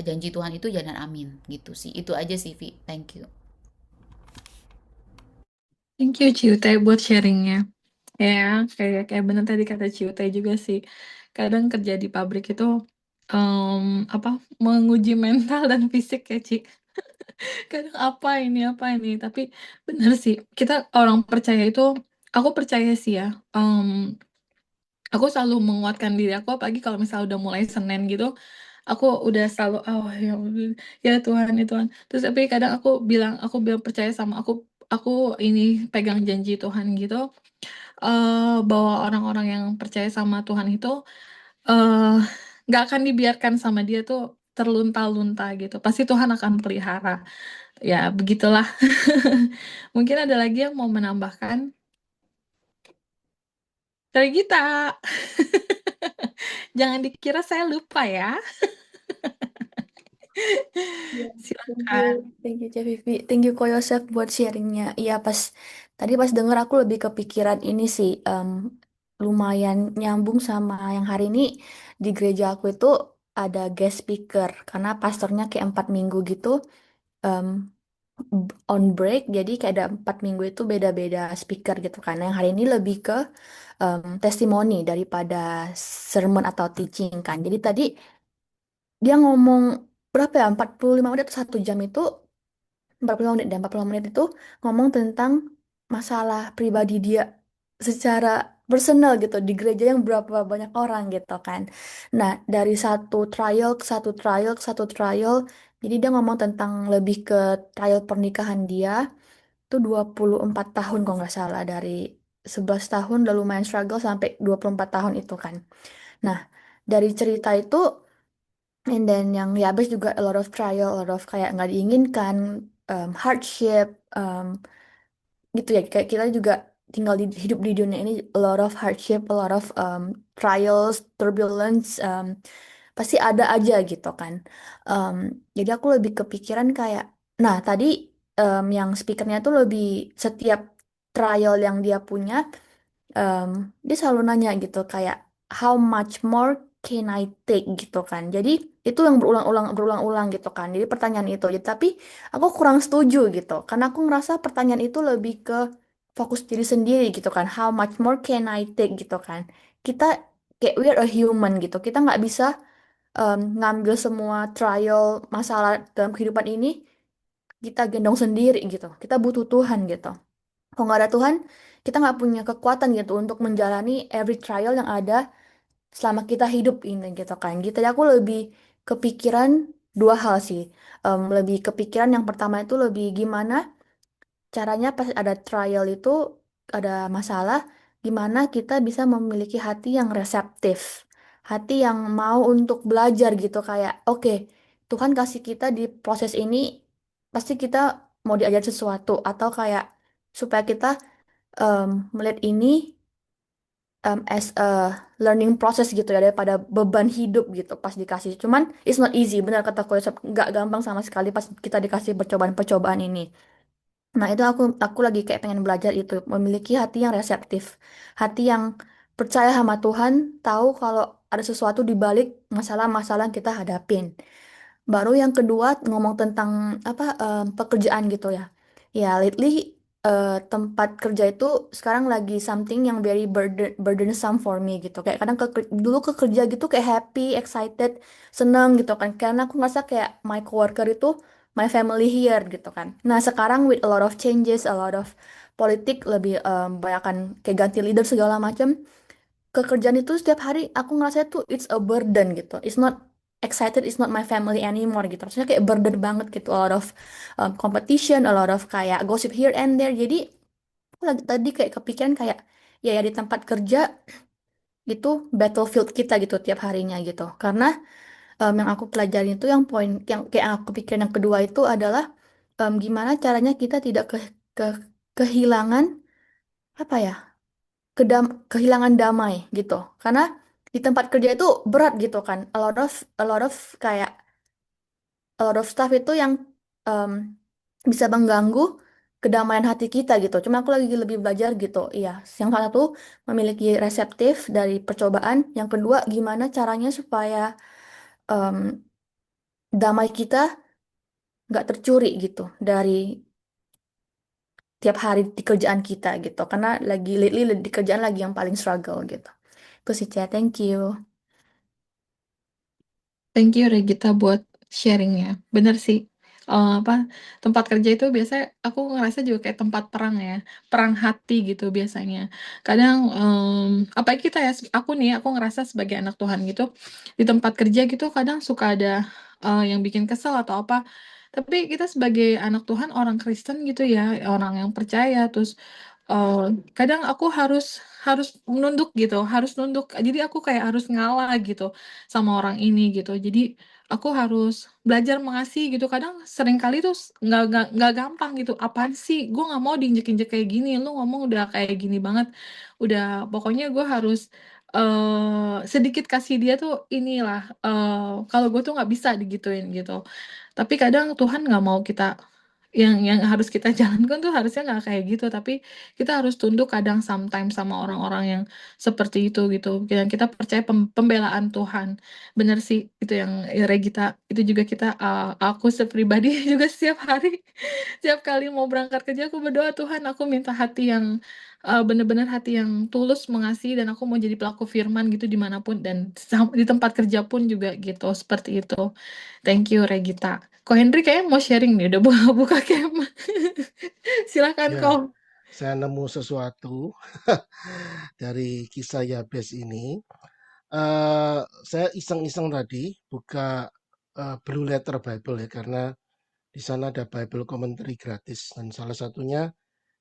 janji Tuhan itu ya dan amin gitu sih. Itu aja sih Vi, thank you. Thank you Ciute buat sharingnya. Ya, kayak bener tadi kata Ciute juga sih. Kadang kerja di pabrik itu apa menguji mental dan fisik ya, Ci. Kadang apa ini, tapi bener sih. Kita orang percaya itu, aku percaya sih ya. Aku selalu menguatkan diri aku, apalagi kalau misalnya udah mulai Senin gitu, aku udah selalu, oh ya ampun, ya Tuhan, ya Tuhan. Terus tapi kadang aku bilang percaya sama aku ini pegang janji Tuhan gitu, bahwa orang-orang yang percaya sama Tuhan itu eh nggak akan dibiarkan sama dia tuh terlunta-lunta gitu. Pasti Tuhan akan pelihara. Ya begitulah. Mungkin ada lagi yang mau menambahkan? Dari kita. Jangan dikira saya lupa ya. Iya, thank you, Silakan. thank you Cak Vivi, thank you Ko Yosef buat sharingnya. Iya tadi pas denger aku lebih kepikiran ini sih, lumayan nyambung sama yang hari ini di gereja aku itu ada guest speaker karena pastornya kayak 4 minggu gitu, em, on break, jadi kayak ada 4 minggu itu beda-beda speaker gitu kan. Yang hari ini lebih ke testimoni daripada sermon atau teaching kan. Jadi tadi dia ngomong berapa ya, 45 menit atau 1 jam itu, 45 menit dan 45 menit itu ngomong tentang masalah pribadi dia secara personal gitu di gereja yang berapa banyak orang gitu kan. Nah, dari satu trial ke satu trial ke satu trial, jadi dia ngomong tentang lebih ke trial pernikahan dia itu 24 tahun kalau nggak salah, dari 11 tahun udah lumayan struggle sampai 24 tahun itu kan. Nah, dari cerita itu and then yang Yabes juga a lot of trial, a lot of kayak nggak diinginkan, hardship, gitu ya. Kayak kita juga tinggal hidup di dunia ini, a lot of hardship, a lot of trials, turbulence, pasti ada aja gitu kan. Um, jadi aku lebih kepikiran kayak, nah tadi yang speakernya tuh lebih setiap trial yang dia punya, em, dia selalu nanya gitu kayak how much more can I take gitu kan. Jadi itu yang berulang-ulang gitu kan. Jadi pertanyaan itu. Jadi, tapi aku kurang setuju gitu. Karena aku ngerasa pertanyaan itu lebih ke fokus diri sendiri gitu kan. How much more can I take gitu kan. Kita kayak we're a human gitu. Kita nggak bisa ngambil semua trial masalah dalam kehidupan ini kita gendong sendiri gitu. Kita butuh Tuhan gitu. Kalau nggak ada Tuhan, kita nggak punya kekuatan gitu untuk menjalani every trial yang ada selama kita hidup ini gitu kan. Gitu. Jadi aku lebih kepikiran dua hal sih. Lebih kepikiran yang pertama itu lebih gimana caranya pas ada trial itu, ada masalah, gimana kita bisa memiliki hati yang reseptif. Hati yang mau untuk belajar gitu kayak, oke, Tuhan kasih kita di proses ini, pasti kita mau diajar sesuatu atau kayak supaya kita melihat ini as a learning process gitu ya daripada beban hidup gitu pas dikasih. Cuman it's not easy, benar kata Yosef, nggak gampang sama sekali pas kita dikasih percobaan-percobaan ini. Nah, itu aku lagi kayak pengen belajar itu, memiliki hati yang reseptif, hati yang percaya sama Tuhan, tahu kalau ada sesuatu di balik masalah-masalah yang kita hadapin. Baru yang kedua ngomong tentang apa, pekerjaan gitu ya. Ya, lately tempat kerja itu sekarang lagi something yang very burdensome for me gitu. Kayak kadang dulu ke kerja gitu kayak happy, excited, seneng gitu kan. Karena aku ngerasa kayak my coworker itu my family here gitu kan. Nah, sekarang with a lot of changes, a lot of politik, lebih banyak kan kayak ganti leader segala macam, kekerjaan itu setiap hari aku ngerasa itu it's a burden gitu. It's not excited, it's not my family anymore gitu. Maksudnya kayak burden banget gitu. A lot of competition, a lot of kayak gossip here and there. Jadi aku lagi tadi kayak kepikiran kayak ya di tempat kerja itu battlefield kita gitu tiap harinya gitu. Karena yang aku pelajarin itu yang poin yang kayak aku pikirin yang kedua itu adalah gimana caranya kita tidak ke kehilangan apa ya, kehilangan damai gitu. Karena di tempat kerja itu berat gitu kan. A lot of kayak a lot of stuff itu yang em, bisa mengganggu kedamaian hati kita gitu. Cuma aku lagi lebih belajar gitu. Iya, yang satu memiliki reseptif dari percobaan. Yang kedua, gimana caranya supaya em, damai kita nggak tercuri gitu dari tiap hari di kerjaan kita gitu. Karena lagi lately di kerjaan lagi yang paling struggle gitu. Itu sih, Cia. Thank you. Thank you Regita buat sharingnya. Bener sih. Apa tempat kerja itu biasanya aku ngerasa juga kayak tempat perang ya, perang hati gitu biasanya. Kadang apa kita ya, aku nih aku ngerasa sebagai anak Tuhan gitu di tempat kerja gitu kadang suka ada yang bikin kesel atau apa. Tapi kita sebagai anak Tuhan, orang Kristen gitu ya, orang yang percaya, terus eh, kadang aku harus harus nunduk gitu, harus nunduk. Jadi aku kayak harus ngalah gitu sama orang ini gitu. Jadi aku harus belajar mengasihi gitu. Kadang sering kali tuh nggak gampang gitu. Apaan sih? Gue nggak mau diinjek-injek kayak gini. Lu ngomong udah kayak gini banget. Udah pokoknya gue harus sedikit kasih dia tuh inilah. Kalau gue tuh nggak bisa digituin gitu. Tapi kadang Tuhan nggak mau kita yang harus kita jalankan tuh harusnya nggak kayak gitu, tapi kita harus tunduk kadang sometimes sama orang-orang yang seperti itu gitu. Dan kita percaya pembelaan Tuhan. Bener sih itu yang Regita, itu juga kita aku sepribadi juga setiap hari setiap kali mau berangkat kerja aku berdoa, Tuhan aku minta hati yang bener-bener hati yang tulus mengasihi, dan aku mau jadi pelaku firman gitu dimanapun, dan di tempat kerja pun juga gitu, seperti itu. Thank you Regita. Ko Henry kayaknya mau sharing nih, udah buka kemah. Silakan Ya, kau. saya nemu sesuatu dari kisah Yabes ini. Saya iseng-iseng tadi buka Blue Letter Bible ya, karena di sana ada Bible commentary gratis, dan salah satunya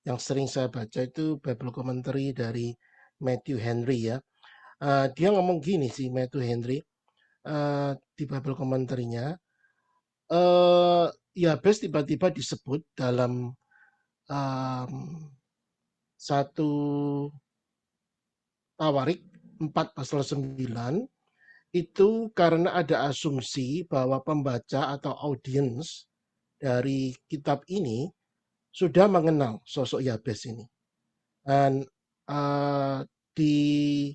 yang sering saya baca itu Bible commentary dari Matthew Henry ya. Dia ngomong gini sih, Matthew Henry, di Bible commentary-nya, Yabes tiba-tiba disebut dalam satu Tawarik 4 pasal 9 itu karena ada asumsi bahwa pembaca atau audiens dari kitab ini sudah mengenal sosok Yabes ini. Dan di,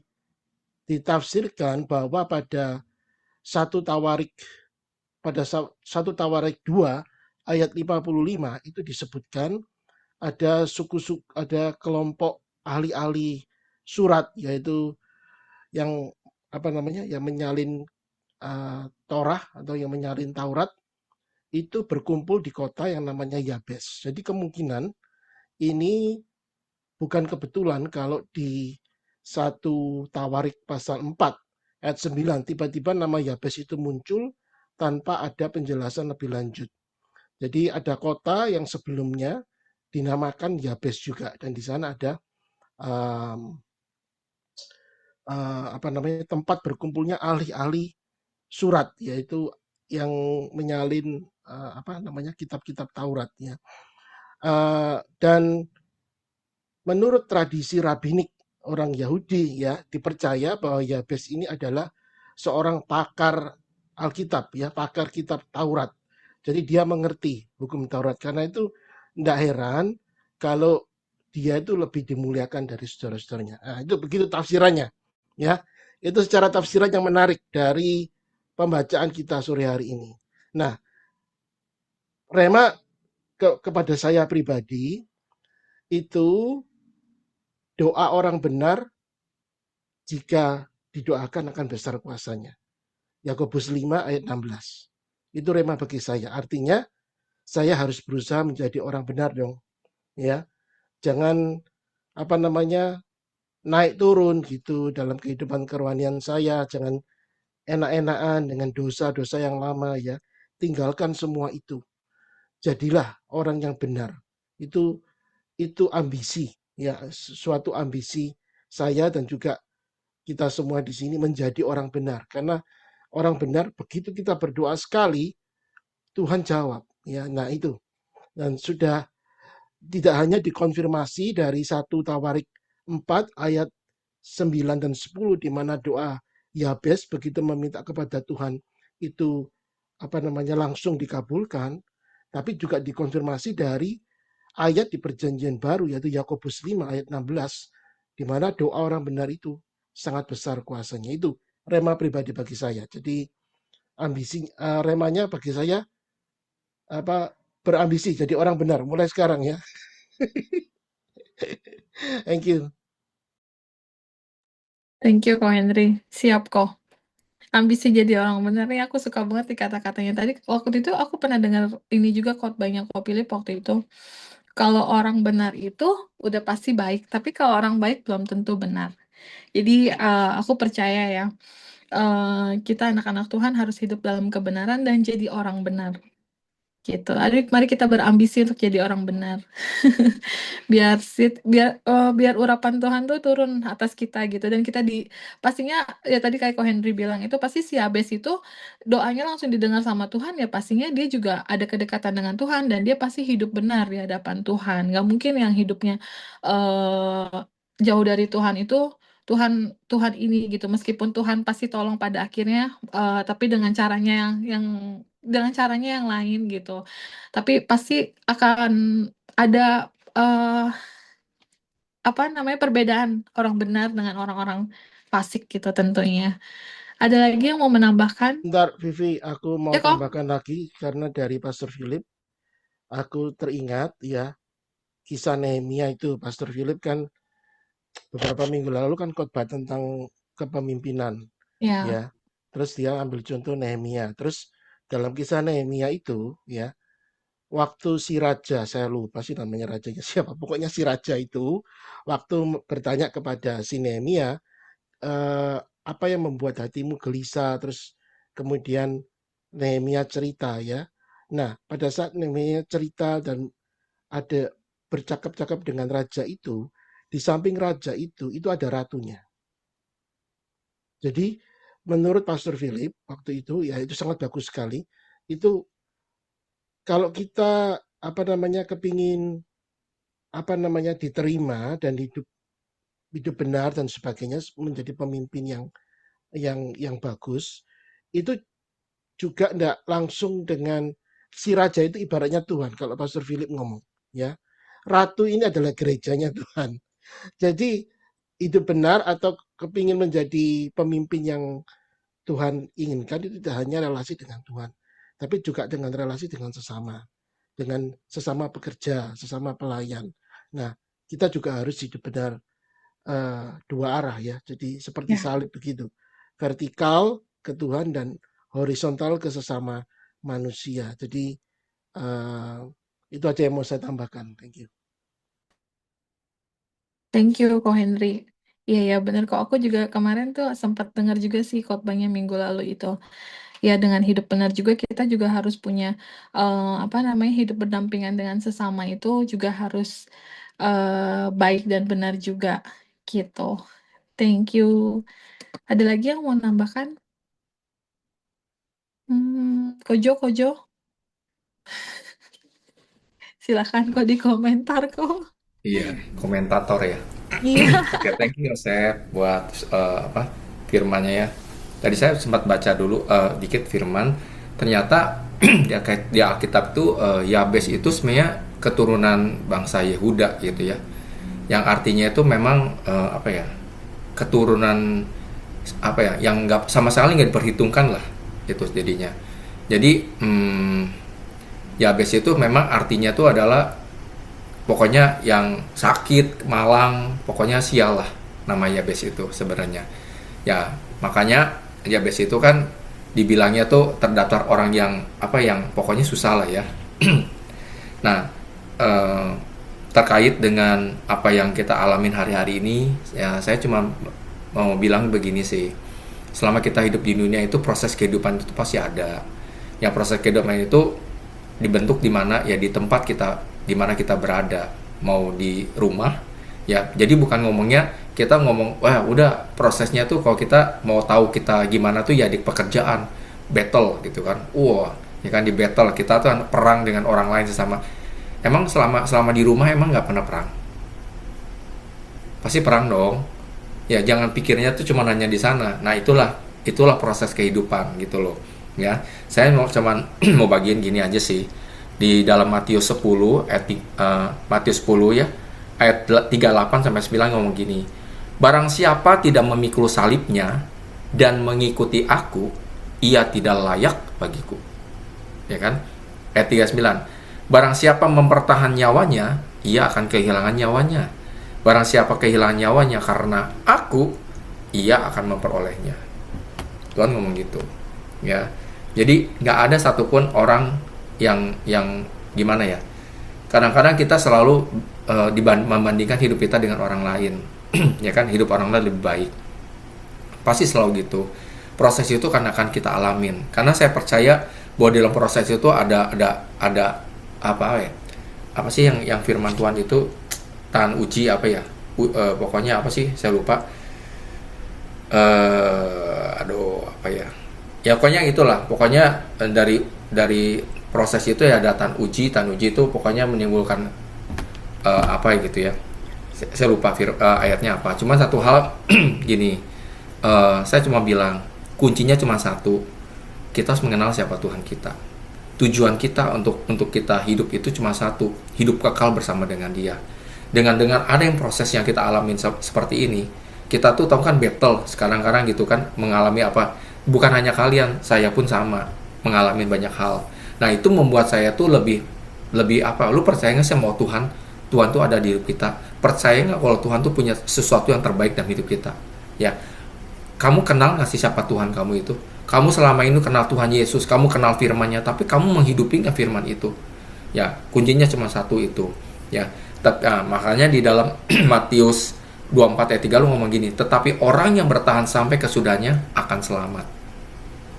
ditafsirkan bahwa pada satu Tawarik 2 ayat 55 itu disebutkan ada ada kelompok ahli-ahli surat, yaitu yang yang menyalin Torah atau yang menyalin Taurat, itu berkumpul di kota yang namanya Yabes. Jadi kemungkinan ini bukan kebetulan kalau di satu Tawarik pasal 4 ayat 9 tiba-tiba nama Yabes itu muncul tanpa ada penjelasan lebih lanjut. Jadi ada kota yang sebelumnya dinamakan Yabes juga, dan di sana ada tempat berkumpulnya ahli-ahli surat, yaitu yang menyalin kitab-kitab Taurat ya. Dan menurut tradisi rabbinik orang Yahudi ya, dipercaya bahwa Yabes ini adalah seorang pakar Alkitab ya, pakar kitab Taurat. Jadi dia mengerti hukum Taurat, karena itu tidak heran kalau dia itu lebih dimuliakan dari saudara-saudaranya. Nah, itu begitu tafsirannya ya. Itu secara tafsiran yang menarik dari pembacaan kita sore hari ini. Nah, Rema kepada saya pribadi itu doa orang benar jika didoakan akan besar kuasanya. Yakobus 5 ayat 16. Itu Rema bagi saya. Artinya saya harus berusaha menjadi orang benar dong. Ya. Jangan naik turun gitu dalam kehidupan kerohanian saya, jangan enak-enakan dengan dosa-dosa yang lama ya. Tinggalkan semua itu. Jadilah orang yang benar. Itu ambisi ya, suatu ambisi saya dan juga kita semua di sini menjadi orang benar, karena orang benar begitu kita berdoa sekali Tuhan jawab ya. Nah itu, dan sudah tidak hanya dikonfirmasi dari 1 Tawarik 4 ayat 9 dan 10 di mana doa Yabes begitu meminta kepada Tuhan itu langsung dikabulkan, tapi juga dikonfirmasi dari ayat di perjanjian baru, yaitu Yakobus 5 ayat 16, di mana doa orang benar itu sangat besar kuasanya. Itu rema pribadi bagi saya. Jadi ambisi remanya bagi saya berambisi jadi orang benar mulai sekarang ya. Thank you. Thank you Ko Henry. Siap kok. Ambisi jadi orang benar nih, aku suka banget di kata-katanya tadi. Waktu itu aku pernah dengar ini juga banyak kok Philip waktu itu. Kalau orang benar itu udah pasti baik, tapi kalau orang baik belum tentu benar. Jadi aku percaya ya, kita anak-anak Tuhan harus hidup dalam kebenaran dan jadi orang benar. Gitu. Mari kita berambisi untuk jadi orang benar. biar urapan Tuhan tuh turun atas kita gitu, dan kita pastinya ya tadi kayak Ko Henry bilang itu pasti si Yabes itu doanya langsung didengar sama Tuhan, ya pastinya dia juga ada kedekatan dengan Tuhan dan dia pasti hidup benar di hadapan Tuhan. Nggak mungkin yang hidupnya jauh dari Tuhan itu Tuhan ini gitu, meskipun Tuhan pasti tolong pada akhirnya, tapi dengan caranya yang dengan caranya yang lain gitu. Tapi pasti akan ada, perbedaan orang benar dengan orang-orang fasik gitu tentunya. Ada lagi yang mau menambahkan? Bentar, Vivi, aku mau Ya, Kok? tambahkan lagi karena dari Pastor Philip, aku teringat ya kisah Nehemia itu. Pastor Philip kan beberapa minggu lalu kan khotbah tentang kepemimpinan Ya. ya. Terus dia ambil contoh Nehemia. Terus dalam kisah Nehemia itu ya, waktu si raja, saya lupa sih namanya rajanya siapa, pokoknya si raja itu waktu bertanya kepada si Nehemia, apa yang membuat hatimu gelisah, terus kemudian Nehemia cerita ya. Nah, pada saat Nehemia cerita dan ada bercakap-cakap dengan raja itu, di samping raja itu ada ratunya. Jadi menurut Pastor Philip waktu itu ya itu sangat bagus sekali. Itu kalau kita kepingin diterima dan hidup benar dan sebagainya menjadi pemimpin yang bagus, itu juga enggak langsung dengan si raja itu ibaratnya Tuhan kalau Pastor Philip ngomong ya. Ratu ini adalah gerejanya Tuhan. Jadi hidup benar atau kepingin menjadi pemimpin yang Tuhan inginkan itu tidak hanya relasi dengan Tuhan, tapi juga dengan relasi dengan sesama pekerja, sesama pelayan. Nah, kita juga harus hidup benar dua arah ya. Jadi seperti Ya. salib begitu. Vertikal ke Tuhan dan horizontal ke sesama manusia. Jadi itu aja yang mau saya tambahkan. Thank you. Thank you, Ko Henry. Iya ya benar kok. Aku juga kemarin tuh sempat dengar juga sih khotbahnya minggu lalu itu. Ya dengan hidup benar juga kita juga harus punya hidup berdampingan dengan sesama itu juga harus baik dan benar juga gitu. Thank you. Ada lagi yang mau nambahkan? Kojo. Silakan kok di komentar kok. Iya, komentator ya. Iya. Oke, thank you Yosef buat firmannya ya. Tadi saya sempat baca dulu dikit firman. Ternyata di Alkitab itu Yabes itu sebenarnya keturunan bangsa Yehuda gitu ya. Yang artinya itu memang keturunan yang nggak sama sekali nggak diperhitungkan lah itu jadinya. Jadi Yabes itu memang artinya itu adalah pokoknya yang sakit, malang, pokoknya sial lah nama Yabes itu sebenarnya. Ya, makanya Yabes itu kan dibilangnya tuh terdaftar orang yang pokoknya susah lah ya. Nah, terkait dengan apa yang kita alamin hari-hari ini, ya saya cuma mau bilang begini sih. Selama kita hidup di dunia itu proses kehidupan itu pasti ada. Yang proses kehidupan itu dibentuk di mana ya di tempat di mana kita berada, mau di rumah ya. Jadi bukan ngomongnya kita ngomong wah udah prosesnya tuh kalau kita mau tahu kita gimana tuh ya di pekerjaan battle gitu kan. Ya kan di battle kita tuh perang dengan orang lain sesama. Emang selama di rumah emang nggak pernah perang? Pasti perang dong. Ya jangan pikirnya tuh cuma hanya di sana. Nah itulah proses kehidupan gitu loh. Ya, saya mau bagian gini aja sih. Di dalam Matius 10 ya ayat 38 sampai 9 ngomong gini. Barang siapa tidak memikul salibnya dan mengikuti aku, ia tidak layak bagiku. Ya kan? Ayat 39. Barang siapa mempertahan nyawanya, ia akan kehilangan nyawanya. Barang siapa kehilangan nyawanya karena aku, ia akan memperolehnya. Tuhan ngomong gitu. Ya. Jadi nggak ada satupun orang yang gimana ya, kadang-kadang kita selalu membandingkan hidup kita dengan orang lain. Ya kan, hidup orang lain lebih baik, pasti selalu gitu. Proses itu kan akan kita alamin, karena saya percaya bahwa dalam proses itu ada apa sih yang firman Tuhan itu tahan uji pokoknya apa sih saya lupa, ya pokoknya itulah, pokoknya dari proses itu ya ada tahan uji itu pokoknya menimbulkan gitu ya. Saya lupa ayatnya apa. Cuma satu hal gini, saya cuma bilang kuncinya cuma satu, kita harus mengenal siapa Tuhan kita. tujuan kita untuk kita hidup itu cuma satu, hidup kekal bersama dengan Dia. Dengan ada yang proses yang kita alamin seperti ini, kita tuh tahu kan battle sekarang-kadang gitu kan, mengalami apa, bukan hanya kalian, saya pun sama mengalami banyak hal. Nah itu membuat saya tuh lebih apa, lu percaya nggak sih mau Tuhan tuh ada di hidup kita? Percaya nggak kalau Tuhan tuh punya sesuatu yang terbaik dalam hidup kita? Ya, kamu kenal nggak sih siapa Tuhan kamu itu? Kamu selama ini kenal Tuhan Yesus, kamu kenal firman-Nya, tapi kamu menghidupi nggak firman itu? Ya, kuncinya cuma satu itu. Ya, makanya di dalam Matius 24 ayat 3 lu ngomong gini, tetapi orang yang bertahan sampai kesudahnya akan selamat.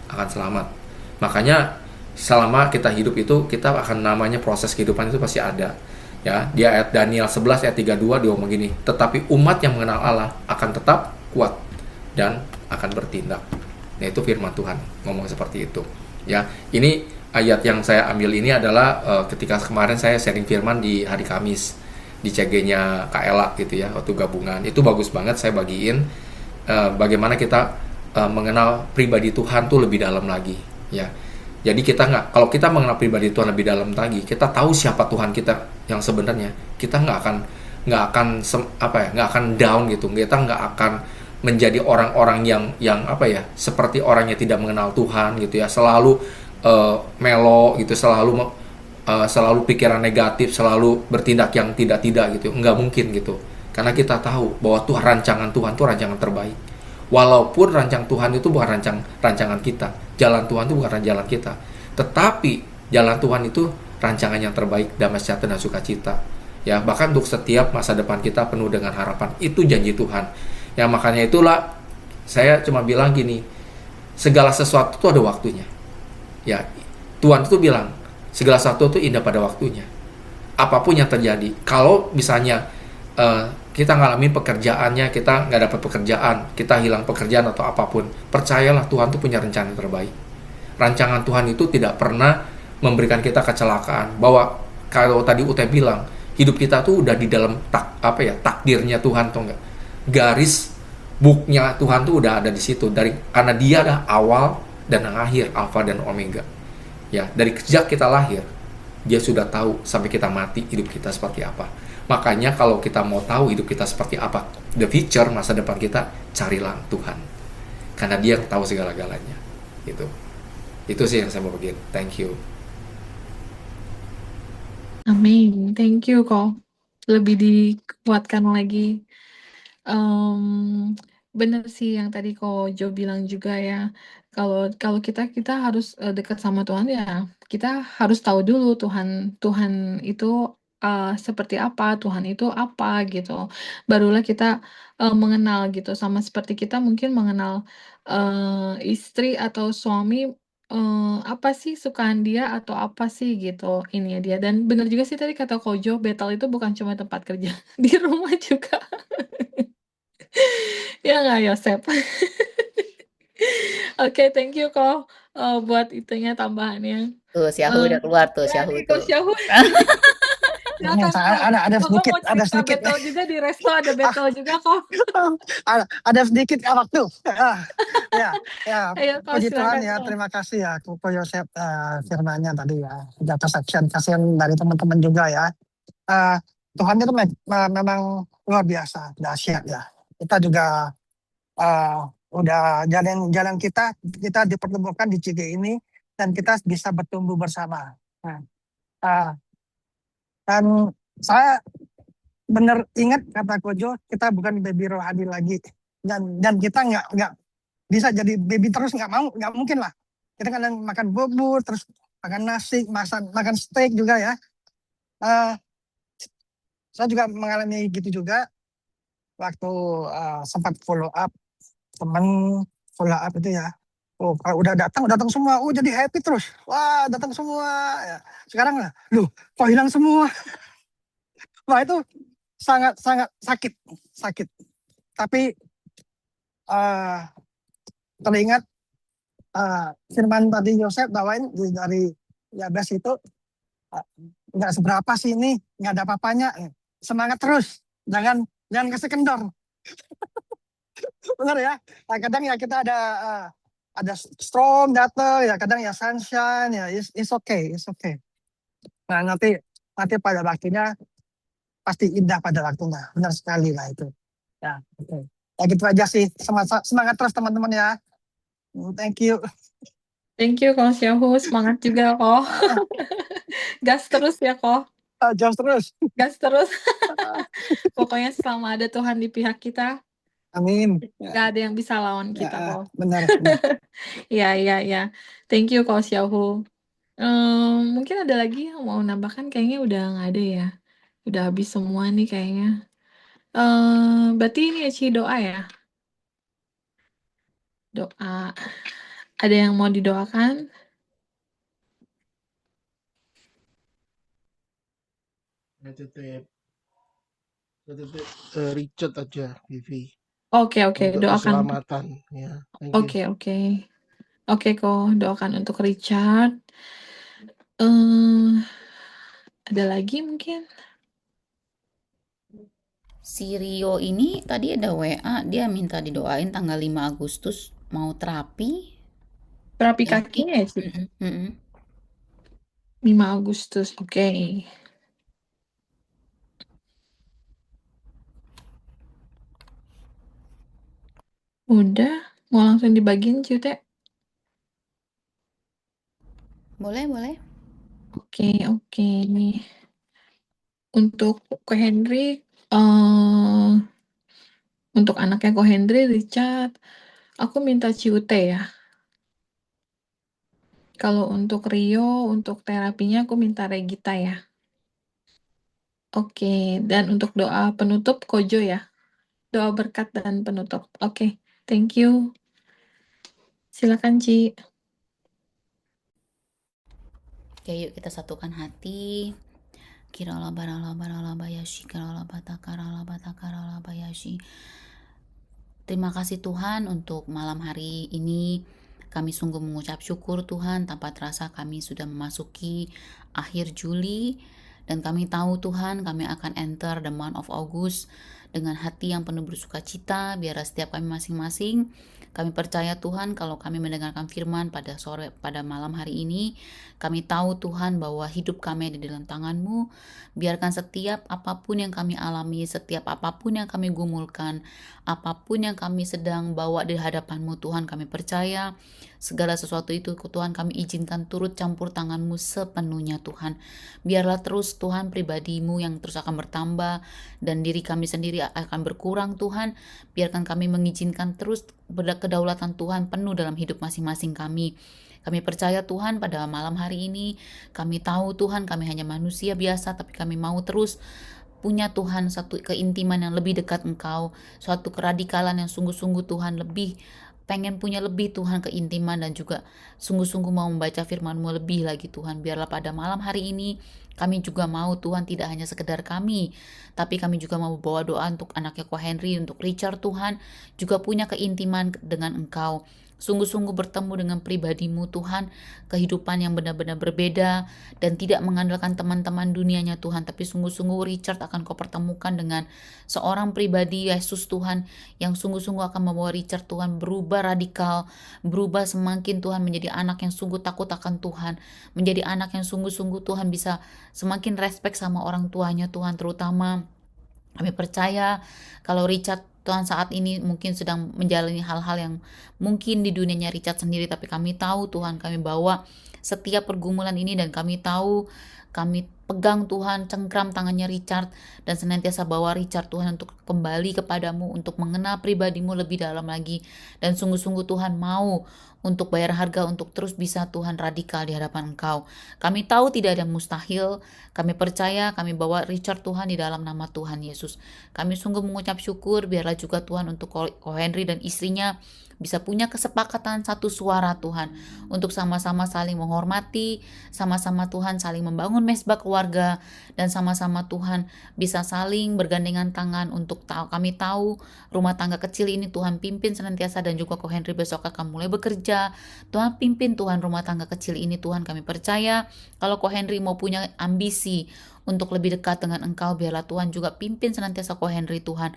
Akan selamat. Makanya selama kita hidup itu, kita akan namanya proses kehidupan itu pasti ada. Ya, di ayat Daniel 11 ayat 32 dia ngomong gini, tetapi umat yang mengenal Allah akan tetap kuat dan akan bertindak. Nah, itu firman Tuhan ngomong seperti itu. Ya, ini ayat yang saya ambil ini adalah ketika kemarin saya sharing firman di hari Kamis di CG-nya KLA gitu ya, waktu gabungan. Itu bagus banget saya bagiin bagaimana kita mengenal pribadi Tuhan tuh lebih dalam lagi, ya. Jadi kalau kita mengenal pribadi Tuhan lebih dalam lagi, kita tahu siapa Tuhan kita yang sebenarnya, kita nggak akan down gitu, kita nggak akan menjadi orang-orang yang apa ya, seperti orang yang tidak mengenal Tuhan gitu ya, selalu melo gitu, selalu pikiran negatif, selalu bertindak yang tidak gitu. Nggak mungkin gitu, karena kita tahu bahwa rancangan Tuhan itu rancangan terbaik. Walaupun rancangan Tuhan itu bukan rancangan kita, jalan Tuhan itu bukan jalan kita, tetapi jalan Tuhan itu rancangan yang terbaik, damai sejahtera dan sukacita. Ya, bahkan untuk setiap masa depan kita penuh dengan harapan. Itu janji Tuhan. Ya, makanya itulah saya cuma bilang gini, segala sesuatu itu ada waktunya. Ya, Tuhan itu bilang segala sesuatu itu indah pada waktunya. Apapun yang terjadi, kalau misalnya kita ngalamin pekerjaannya, kita nggak dapat pekerjaan, kita hilang pekerjaan atau apapun, percayalah Tuhan itu punya rencana yang terbaik. Rancangan Tuhan itu tidak pernah memberikan kita kecelakaan. Bahwa kalau tadi Ute bilang, hidup kita tuh udah di dalam takdirnya Tuhan, tuh enggak? Garis booknya Tuhan tuh udah ada di situ, karena Dia adalah awal dan akhir, alfa dan omega. Ya, dari sejak kita lahir, Dia sudah tahu sampai kita mati hidup kita seperti apa. Makanya kalau kita mau tahu hidup kita seperti apa, the future, masa depan kita, carilah Tuhan. Karena Dia yang tahu segala-galanya. Gitu. Itu sih yang saya mau bagiin. Thank you. Amin. Thank you kok. Lebih dikuatkan lagi. Bener sih yang tadi kok Jo bilang juga ya. Kalau kita harus dekat sama Tuhan ya, kita harus tahu dulu Tuhan itu seperti apa, Tuhan itu apa gitu. Barulah kita mengenal gitu. Sama seperti kita mungkin mengenal istri atau suami, apa sih sukaan dia atau apa sih gitu ini ya dia. Dan bener juga sih tadi kata Kojo, battle itu bukan cuma tempat kerja, di rumah juga. Ya nggak Yosep? Oke, thank you kok buat itunya tambahannya. Tuh, Syahu udah keluar tuh, Ya, Syahu Riko tuh. Syahu. Silakan kok. Ada Kok sedikit, mau ada cerita sedikit. battle juga di resto ada battle juga kok. ada sedikit waktu. Ya, Ayo kok puji Tuhan silakan ya, kok. terima kasih ya, Ko Yosep firman-Nya tadi ya, sudah kesaksian dari teman-teman juga ya. Tuhan itu memang luar biasa, dahsyat ya. Kita juga udah jalan kita dipertemukan di CG ini dan kita bisa bertumbuh bersama. Dan saya benar ingat kata Kojo, kita bukan baby rohani lagi, dan kita nggak bisa jadi baby terus, nggak mungkin lah. Kita kadang makan bubur, terus makan nasi, makan steak juga ya. Saya juga mengalami gitu juga waktu sempat follow up teman, follow up itu ya. Oh, kalau udah datang semua, jadi happy terus. Wah, datang semua. Ya. Sekarang lah, loh, kok hilang semua? Wah, itu sangat sakit. Tapi teringat firman tadi Yosef bawain dari Yabes itu, nggak seberapa sih ini, nggak ada apa-apanya. Semangat terus, jangan kasih kendor. Benar ya. Kadang ya kita ada ada storm datang ya, kadang ya sunshine ya, it's okay, it's okay. Nah, nanti pada waktunya pasti indah pada waktunya, benar sekali lah itu. Ya, oke. Ya gitu aja sih, semangat terus teman-teman ya. Thank you. Thank you Ko Xiaohu, semangat juga Ko. Gas terus ya Ko. Jos terus. Gas terus. Pokoknya selama ada Tuhan di pihak kita, Amin. gak ada yang bisa lawan kita Ko. Benar. Ya. Thank you Ko Xiaohu. Mungkin ada lagi yang mau nambahkan, kayaknya udah nggak ada ya. Udah habis semua nih kayaknya. Berarti ini Eci doa ya? Doa. Ada yang mau didoakan? Titip Richard aja, Vivi. Oke, Untuk doakan. keselamatan ya. Thank you. Oke kok, doakan untuk Richard. Ada lagi mungkin? Si Rio ini tadi ada WA, dia minta didoain tanggal 5 Agustus mau terapi. Terapi kakinya ya sih? 5 Agustus, oke. Udah, mau langsung dibagiin Cute? Boleh. Oke. Untuk Ko Henry, untuk anaknya Ko Henry, Richard, aku minta Cute ya. Kalau untuk Rio, untuk terapinya aku minta Regita ya. Oke, dan untuk doa penutup Kojo ya. Doa berkat dan penutup. Oke, thank you. Silakan Ci. Oke, yuk kita satukan hati. Kirala barala bayashi, kirala batakara bayashi. Terima kasih Tuhan untuk malam hari ini. Kami sungguh mengucap syukur Tuhan, tanpa terasa kami sudah memasuki akhir Juli. Dan kami tahu Tuhan, kami akan enter the month of August dengan hati yang penuh bersukacita, biar setiap kami masing-masing. Kami percaya Tuhan, kalau kami mendengarkan firman pada malam hari ini, kami tahu Tuhan bahwa hidup kami ada di dalam tangan-Mu. Biarkan setiap apapun yang kami alami, setiap apapun yang kami gumulkan, apapun yang kami sedang bawa di hadapan-Mu Tuhan, kami percaya segala sesuatu itu Tuhan kami izinkan turut campur tangan-Mu sepenuhnya Tuhan. Biarlah terus Tuhan pribadi-Mu yang terus akan bertambah dan diri kami sendiri akan berkurang Tuhan. Biarkan kami mengizinkan terus kedaulatan Tuhan penuh dalam hidup masing-masing kami. Kami percaya Tuhan pada malam hari ini, kami tahu Tuhan kami hanya manusia biasa, tapi kami mau terus punya Tuhan satu keintiman yang lebih dekat Engkau, suatu keradikalan yang sungguh-sungguh Tuhan lebih pengen punya lebih Tuhan keintiman dan juga sungguh-sungguh mau membaca firman-Mu lebih lagi Tuhan. Biarlah pada malam hari ini kami juga mau Tuhan tidak hanya sekedar kami, tapi kami juga mau bawa doa untuk anaknya Ko Henry, untuk Richard Tuhan, juga punya keintiman dengan Engkau. Sungguh-sungguh bertemu dengan pribadi-Mu Tuhan, kehidupan yang benar-benar berbeda dan tidak mengandalkan teman-teman dunianya Tuhan, tapi sungguh-sungguh Richard akan Kau pertemukan dengan seorang pribadi Yesus Tuhan, yang sungguh-sungguh akan membawa Richard Tuhan berubah radikal, berubah semakin Tuhan menjadi anak yang sungguh takut akan Tuhan, menjadi anak yang sungguh-sungguh Tuhan bisa semakin respect sama orang tuanya Tuhan. Terutama kami percaya kalau Richard Tuhan saat ini mungkin sedang menjalani hal-hal yang mungkin di dunianya Richard sendiri, tapi kami tahu Tuhan kami bawa setiap pergumulan ini dan kami tahu kami pegang Tuhan, cengkram tangannya Richard dan senantiasa bawa Richard Tuhan untuk kembali kepadamu, untuk mengenal pribadimu lebih dalam lagi, dan sungguh-sungguh Tuhan mau untuk bayar harga untuk terus bisa Tuhan radikal di hadapan Engkau. Kami tahu tidak ada yang mustahil, kami percaya kami bawa Richard Tuhan di dalam nama Tuhan Yesus. Kami sungguh mengucap syukur, biarlah juga Tuhan untuk Ko Henry dan istrinya bisa punya kesepakatan satu suara Tuhan, untuk sama-sama saling menghormati, sama-sama Tuhan saling membangun mesbah keluarga, dan sama-sama Tuhan bisa saling bergandengan tangan untuk kami tahu rumah tangga kecil ini Tuhan pimpin senantiasa, dan juga Ko Henry besok akan mulai bekerja. Tuhan pimpin Tuhan rumah tangga kecil ini Tuhan. Kami percaya kalau Ko Henry mau punya ambisi untuk lebih dekat dengan Engkau, biarlah Tuhan juga pimpin senantiasa Ko Henry Tuhan.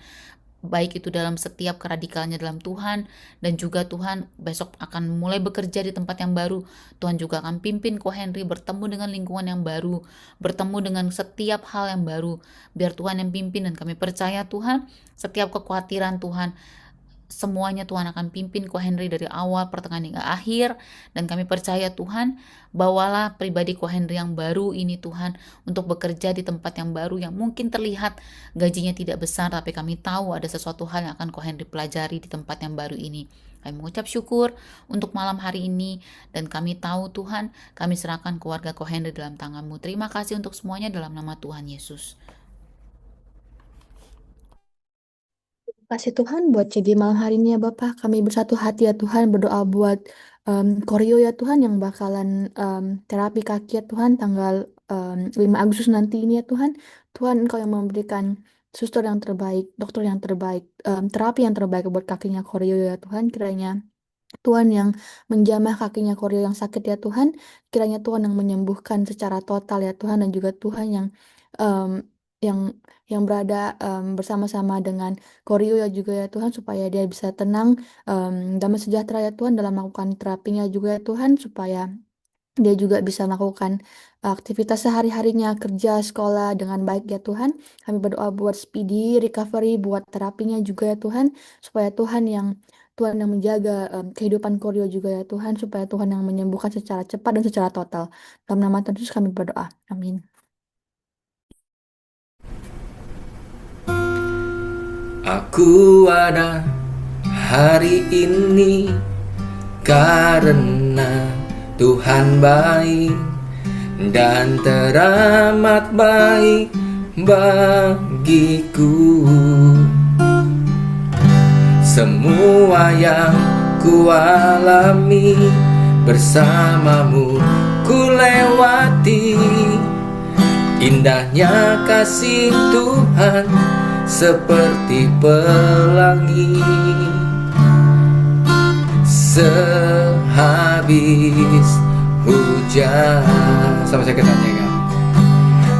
baik itu dalam setiap keradikalnya dalam Tuhan, dan juga Tuhan besok akan mulai bekerja di tempat yang baru. Tuhan juga akan pimpin Ko Henry bertemu dengan lingkungan yang baru, bertemu dengan setiap hal yang baru. Biar Tuhan yang pimpin, dan kami percaya Tuhan, setiap kekhawatiran Tuhan, semuanya Tuhan akan pimpin Ko Henry dari awal, pertengahan hingga akhir. Dan kami percaya Tuhan, bawalah pribadi Ko Henry yang baru ini Tuhan untuk bekerja di tempat yang baru yang mungkin terlihat gajinya tidak besar, tapi kami tahu ada sesuatu hal yang akan Ko Henry pelajari di tempat yang baru ini. Kami mengucap syukur untuk malam hari ini, dan kami tahu Tuhan, kami serahkan keluarga Ko Henry dalam tangan-Mu. Terima kasih untuk semuanya dalam nama Tuhan Yesus. Kasih Tuhan buat CD malam hari ini ya Bapak. Kami bersatu hati ya Tuhan berdoa buat Koryo ya Tuhan yang bakalan terapi kaki ya Tuhan tanggal 5 Agustus nanti ini ya Tuhan. Tuhan Engkau yang memberikan suster yang terbaik, dokter yang terbaik, terapi yang terbaik buat kakinya Koryo ya Tuhan. Kiranya Tuhan yang menjamah kakinya Koryo yang sakit ya Tuhan. Kiranya Tuhan yang menyembuhkan secara total ya Tuhan, dan juga Tuhan um, yang berada bersama-sama dengan Koryo ya juga ya Tuhan, supaya dia bisa tenang, damai sejahtera ya Tuhan dalam melakukan terapinya juga ya Tuhan, supaya dia juga bisa melakukan aktivitas sehari-harinya, kerja, sekolah dengan baik ya Tuhan. Kami berdoa buat speedy recovery, buat terapinya juga ya Tuhan, supaya Tuhan yang menjaga kehidupan Koryo juga ya Tuhan, supaya Tuhan yang menyembuhkan secara cepat dan secara total. Dalam nama Tuhan Yesus kami berdoa. Amin. Aku ada hari ini karena Tuhan baik dan teramat baik bagiku. Semua yang ku alami bersamamu ku lewati. Indahnya kasih Tuhan seperti pelangi. Sehabis hujan, sama saya nyanyikan.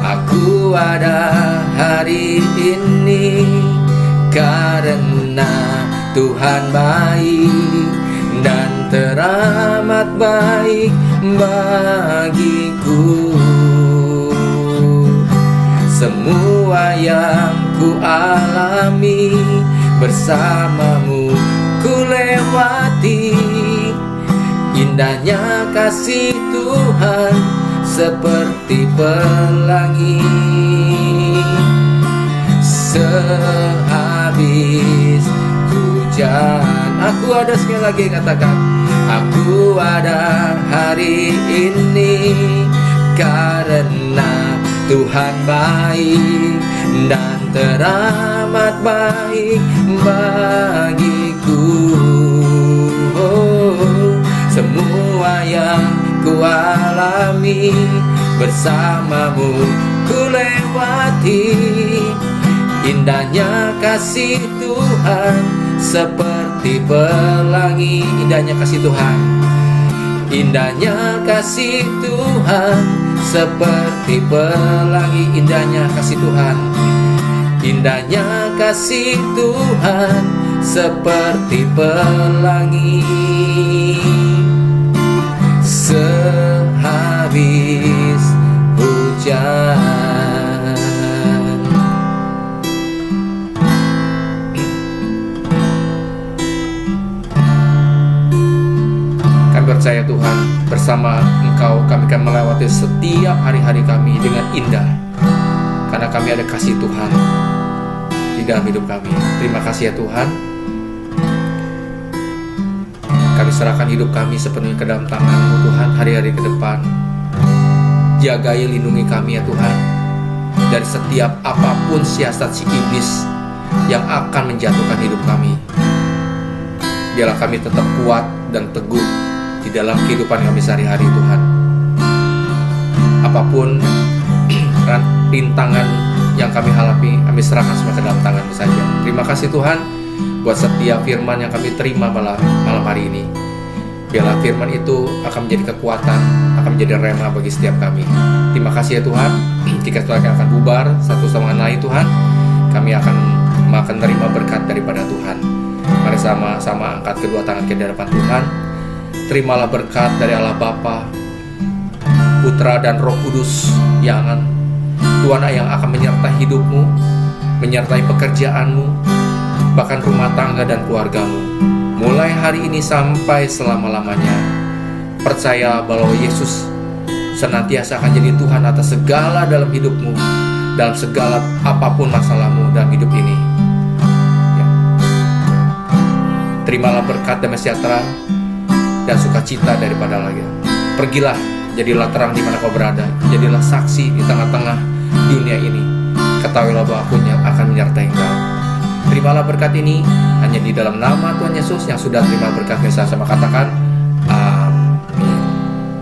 Aku ada hari ini karena Tuhan baik dan teramat baik bagiku. Semua yang ku alami bersamamu ku lewati. Indahnya kasih Tuhan seperti pelangi. Sehabis hujan, aku ada, sekali lagi katakan, aku ada hari ini karena Tuhan baik dan teramat baik bagiku. Semua yang ku alami bersamamu ku lewati. Indahnya kasih Tuhan seperti pelangi. Indahnya kasih Tuhan, indahnya kasih Tuhan seperti pelangi. Indahnya kasih Tuhan, indahnya kasih Tuhan seperti pelangi. Sehabis hujan, kami percaya Tuhan, bersama Engkau kami akan melewati setiap hari-hari kami dengan indah, karena kami ada kasih Tuhan di dalam hidup kami. Terima kasih ya Tuhan. Kami serahkan hidup kami sepenuhnya ke dalam tangan-Mu Tuhan. Hari-hari ke depan, jagai, lindungi kami ya Tuhan dari setiap apapun siasat si iblis yang akan menjatuhkan hidup kami. Biarlah kami tetap kuat dan teguh di dalam kehidupan kami sehari-hari Tuhan. Apapun rintangan yang kami hadapi, kami serahkan semua ke dalam tangan-Mu saja. Terima kasih Tuhan buat setiap firman yang kami terima malam hari ini. Biarlah firman itu akan menjadi kekuatan, akan menjadi rema bagi setiap kami. Terima kasih ya Tuhan. Jika Tuhan akan bubar satu sama lain Tuhan, kami akan maka terima berkat daripada Tuhan. Mari sama-sama angkat kedua tangan kita di hadapan Tuhan. Terimalah berkat dari Allah Bapa, Putra dan Roh Kudus Tuhan yang akan menyertai hidupmu, menyertai pekerjaanmu, bahkan rumah tangga dan keluargamu, mulai hari ini sampai selama-lamanya. Percaya bahwa Yesus senantiasa akan jadi Tuhan atas segala dalam hidupmu, dalam segala apapun masalahmu dalam hidup ini. Ya. Terimalah berkat damai sejahtera dan sukacita daripada lagi. Pergilah, jadilah terang di mana kau berada, jadilah saksi di tengah-tengah dunia ini. Ketahuilah bahwa Aku yang akan menyertai engkau. Terimalah berkat ini hanya di dalam nama Tuhan Yesus yang sudah terima berkat. Sama katakan